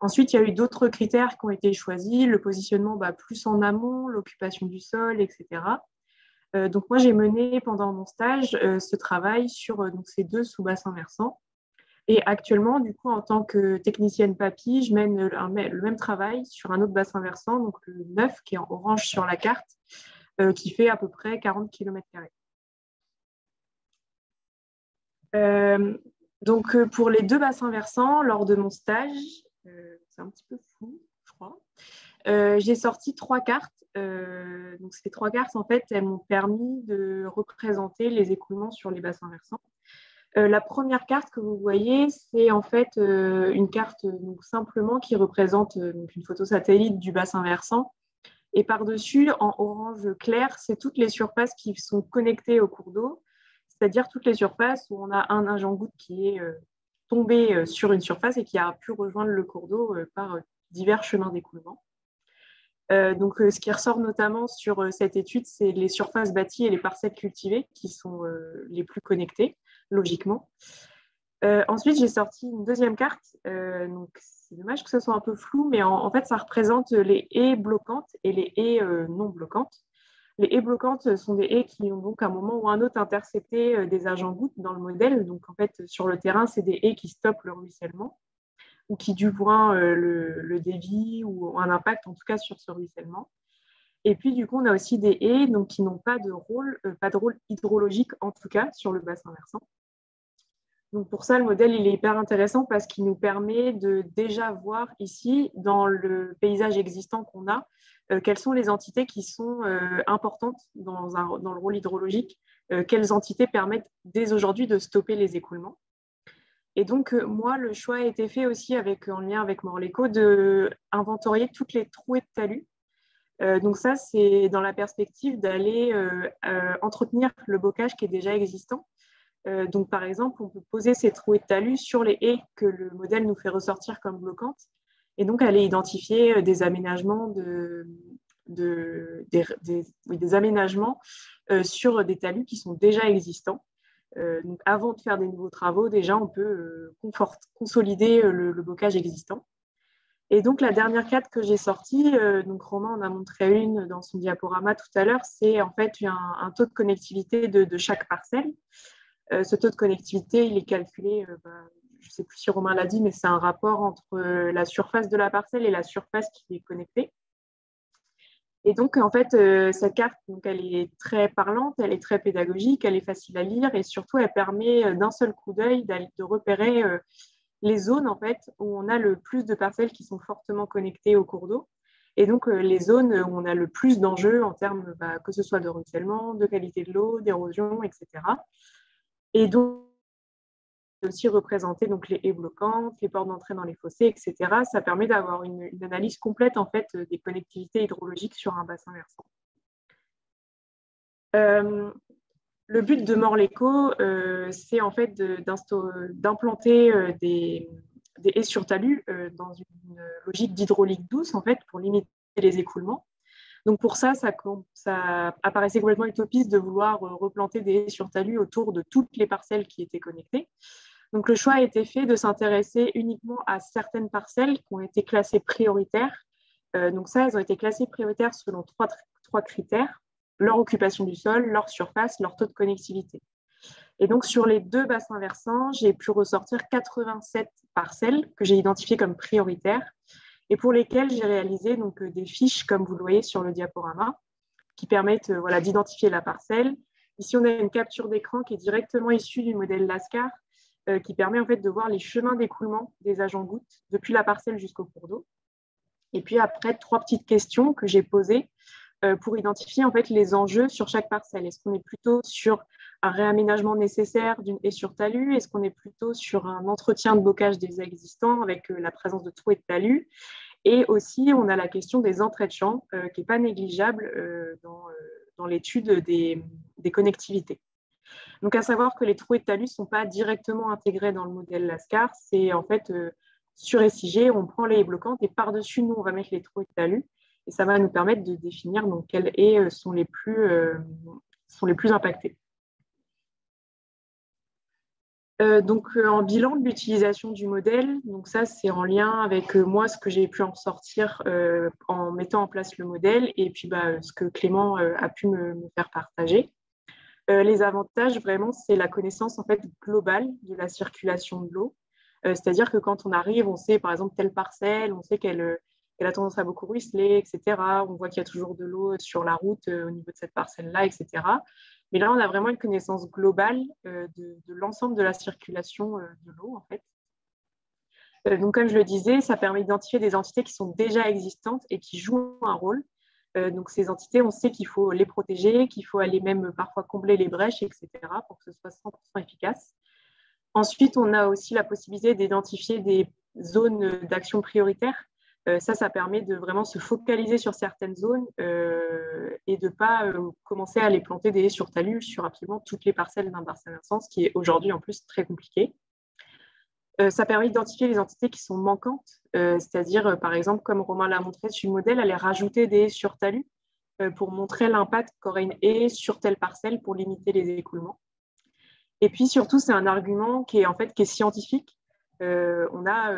Ensuite, il y a eu d'autres critères qui ont été choisis, le positionnement plus en amont, l'occupation du sol, etc. Donc moi, j'ai mené pendant mon stage ce travail sur donc, ces 2 sous-bassins versants. Et actuellement, du coup, en tant que technicienne PAPI, je mène le même travail sur un autre bassin versant, donc le 9, qui est en orange sur la carte, qui fait à peu près 40 km². Donc, pour les 2 bassins versants, lors de mon stage, c'est un petit peu flou, je crois, j'ai sorti 3 cartes. Donc, ces 3 cartes, en fait, elles m'ont permis de représenter les écoulements sur les bassins versants. La première carte que vous voyez, c'est en fait une carte donc, simplement qui représente donc, une photo satellite du bassin versant. Et par-dessus, en orange clair, c'est toutes les surfaces qui sont connectées au cours d'eau, c'est-à-dire toutes les surfaces où on a un agent-goutte qui est tombé sur une surface et qui a pu rejoindre le cours d'eau par divers chemins d'écoulement. Donc, ce qui ressort notamment sur cette étude, c'est les surfaces bâties et les parcelles cultivées qui sont les plus connectées, logiquement. Ensuite, j'ai sorti une deuxième carte. Donc, c'est dommage que ce soit un peu flou, mais en fait, ça représente les haies bloquantes et les haies non bloquantes. Les haies bloquantes sont des haies qui ont donc à un moment ou un autre intercepté des agents-gouttes dans le modèle. Donc, en fait, sur le terrain, c'est des haies qui stoppent le ruissellement ou qui du moins le dévient ou un impact en tout cas sur ce ruissellement. Et puis du coup, on a aussi des haies donc, qui n'ont pas de rôle hydrologique en tout cas sur le bassin versant. Donc pour ça, le modèle il est hyper intéressant parce qu'il nous permet de déjà voir ici dans le paysage existant qu'on a quelles sont les entités qui sont importantes dans le rôle hydrologique, quelles entités permettent dès aujourd'hui de stopper les écoulements. Et donc, moi, le choix a été fait aussi en lien avec Morleco d'inventorier toutes les trouées de talus. Donc ça, c'est dans la perspective d'aller entretenir le bocage qui est déjà existant. Donc, par exemple, on peut poser ces trouées de talus sur les haies que le modèle nous fait ressortir comme bloquantes et donc aller identifier des aménagements, des aménagements sur des talus qui sont déjà existants. Donc avant de faire des nouveaux travaux, déjà, on peut consolider le bocage existant. Et donc, la dernière carte que j'ai sortie, donc Romain en a montré une dans son diaporama tout à l'heure, c'est en fait un taux de connectivité de chaque parcelle. Ce taux de connectivité, il est calculé, je ne sais plus si Romain l'a dit, mais c'est un rapport entre la surface de la parcelle et la surface qui est connectée. Et donc, en fait, cette carte, donc, elle est très parlante, elle est très pédagogique, elle est facile à lire et surtout, elle permet d'un seul coup d'œil de repérer les zones en fait, où on a le plus de parcelles qui sont fortement connectées au cours d'eau. Et donc, les zones où on a le plus d'enjeux en termes que ce soit de ruissellement, de qualité de l'eau, d'érosion, etc. Et donc, aussi représenter donc, les haies bloquantes, les portes d'entrée dans les fossés, etc. Ça permet d'avoir une analyse complète en fait, des connectivités hydrologiques sur un bassin versant. Le but de Morleco, c'est en fait d'implanter des haies sur talus dans une logique d'hydraulique douce en fait, pour limiter les écoulements. Donc pour ça apparaissait complètement utopiste de vouloir replanter des haies sur talus autour de toutes les parcelles qui étaient connectées. Donc, le choix a été fait de s'intéresser uniquement à certaines parcelles qui ont été classées prioritaires. Donc ça, elles ont été classées prioritaires selon trois critères: leur occupation du sol, leur surface, leur taux de connectivité. Et donc, sur les 2 bassins versants, j'ai pu ressortir 87 parcelles que j'ai identifiées comme prioritaires et pour lesquelles j'ai réalisé donc, des fiches, comme vous le voyez sur le diaporama, qui permettent d'identifier la parcelle. Ici, on a une capture d'écran qui est directement issue du modèle Lascar, qui permet en fait de voir les chemins d'écoulement des agents-gouttes depuis la parcelle jusqu'au cours d'eau. Et puis après, 3 petites questions que j'ai posées pour identifier en fait les enjeux sur chaque parcelle. Est-ce qu'on est plutôt sur un réaménagement nécessaire d'une haie sur talus? Est-ce qu'on est plutôt sur un entretien de bocage des existants avec la présence de trouées de talus? Et aussi, on a la question des entrées de champs qui n'est pas négligeable dans l'étude des connectivités. Donc, à savoir que les trouées de talus ne sont pas directement intégrées dans le modèle Lascar. C'est en fait sur SIG, on prend les haies bloquantes et par-dessus, nous, on va mettre les trouées de talus. Et ça va nous permettre de définir donc, quelles haies sont les plus impactées. En bilan de l'utilisation du modèle, donc ça c'est en lien avec moi ce que j'ai pu en ressortir en mettant en place le modèle et puis ce que Clément a pu me faire partager. Les avantages vraiment c'est la connaissance en fait globale de la circulation de l'eau. C'est-à-dire que quand on arrive, on sait par exemple telle parcelle, on sait qu'elle a tendance à beaucoup ruisseler, etc. On voit qu'il y a toujours de l'eau sur la route au niveau de cette parcelle-là, etc. Mais là, on a vraiment une connaissance globale de l'ensemble de la circulation de l'eau, en fait. Donc, comme je le disais, ça permet d'identifier des entités qui sont déjà existantes et qui jouent un rôle. Donc, ces entités, on sait qu'il faut les protéger, qu'il faut aller même parfois combler les brèches, etc., pour que ce soit 100% efficace. Ensuite, on a aussi la possibilité d'identifier des zones d'action prioritaires. Ça permet de vraiment se focaliser sur certaines zones et de ne pas commencer à les planter des haies sur talus sur absolument toutes les parcelles d'un bassin versant, ce qui est aujourd'hui en plus très compliqué. Ça permet d'identifier les entités qui sont manquantes, c'est-à-dire, par exemple, comme Romain l'a montré sur le modèle, aller rajouter des haies sur talus pour montrer l'impact qu'aurait une haie sur telle parcelle pour limiter les écoulements. Et puis surtout, c'est un argument qui est scientifique. On a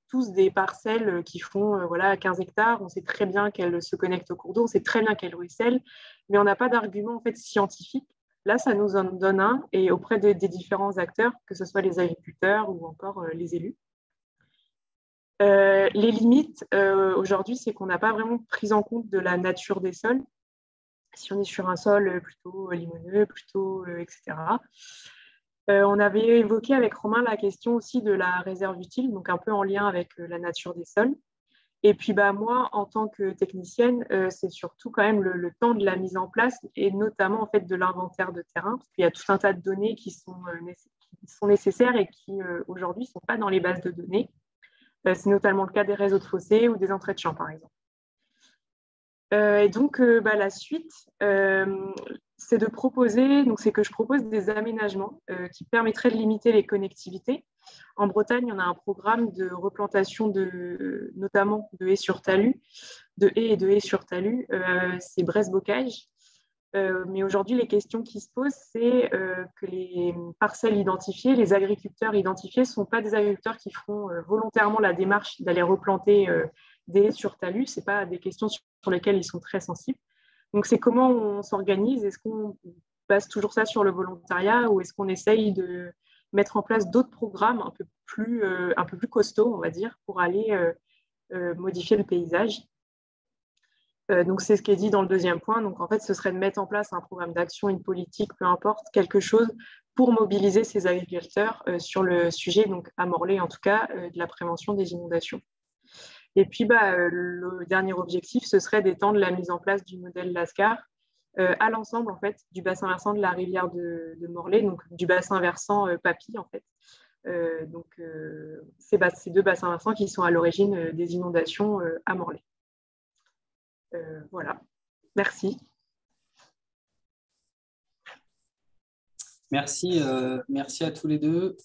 tous des parcelles qui font 15 hectares. On sait très bien qu'elles se connectent au cours d'eau, on sait très bien qu'elles ruissellent, mais on n'a pas d'argument en fait, scientifique. Là, ça nous en donne un, et auprès des différents acteurs, que ce soit les agriculteurs ou encore les élus. Les limites, aujourd'hui, c'est qu'on n'a pas vraiment pris en compte de la nature des sols. Si on est sur un sol plutôt limoneux, plutôt, etc., on avait évoqué avec Romain la question aussi de la réserve utile, donc un peu en lien avec la nature des sols. Et puis moi, en tant que technicienne, c'est surtout quand même le temps de la mise en place et notamment en fait de l'inventaire de terrain, parce qu'il y a tout un tas de données qui sont nécessaires et qui aujourd'hui ne sont pas dans les bases de données. C'est notamment le cas des réseaux de fossés ou des entrées de champs, par exemple. Et donc, la suite, c'est de proposer, donc c'est que je propose des aménagements qui permettraient de limiter les connectivités. En Bretagne, on a un programme de replantation notamment de haies sur talus, de haies et de haies sur talus, c'est Bresse-Bocage. Mais aujourd'hui, les questions qui se posent, c'est que les parcelles identifiées, les agriculteurs identifiés ne sont pas des agriculteurs qui feront volontairement la démarche d'aller replanter des haies sur talus. Ce n'est pas des questions sur lesquelles ils sont très sensibles. Donc, c'est comment on s'organise. Est-ce qu'on base toujours ça sur le volontariat ou est-ce qu'on essaye de mettre en place d'autres programmes un peu plus costauds, on va dire, pour aller modifier le paysage. Donc, c'est ce qui est dit dans le deuxième point. Donc, en fait, ce serait de mettre en place un programme d'action, une politique, peu importe, quelque chose pour mobiliser ces agriculteurs sur le sujet, donc à Morlaix en tout cas, de la prévention des inondations. Et puis, le dernier objectif, ce serait d'étendre la mise en place du modèle Lascar à l'ensemble en fait, du bassin versant de la rivière de Morlaix, donc du bassin versant Papy, en fait. Ces deux bassins versants qui sont à l'origine des inondations à Morlaix. Voilà. Merci. Merci à tous les deux.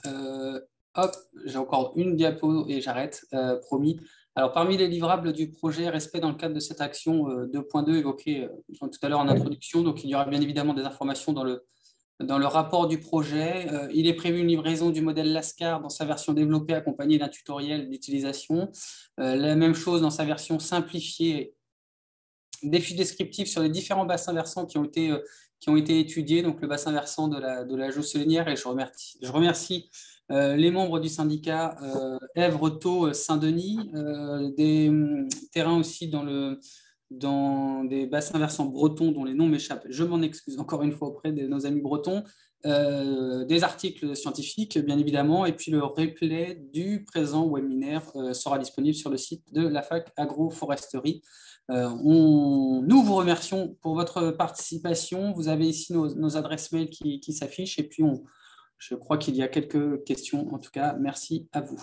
Hop, j'ai encore une diapo et j'arrête, promis. Alors, parmi les livrables du projet Respect dans le cadre de cette action 2.2 évoquée tout à l'heure en introduction, donc il y aura bien évidemment des informations dans le rapport du projet. Il est prévu une livraison du modèle Lascar dans sa version développée accompagnée d'un tutoriel d'utilisation. La même chose dans sa version simplifiée, des fiches descriptives sur les différents bassins versants qui ont été étudiés, donc le bassin versant de la Jousselinière, et je remercie les membres du syndicat Èvre-Thau Saint-Denis, des terrains aussi dans des bassins versants bretons dont les noms m'échappent. Je m'en excuse encore une fois auprès de nos amis bretons. Des articles scientifiques, bien évidemment, et puis le replay du présent webinaire sera disponible sur le site de la fac agroforesterie. Nous vous remercions pour votre participation. Vous avez ici nos adresses mail qui s'affichent, et puis je crois qu'il y a quelques questions. En tout cas, merci à vous.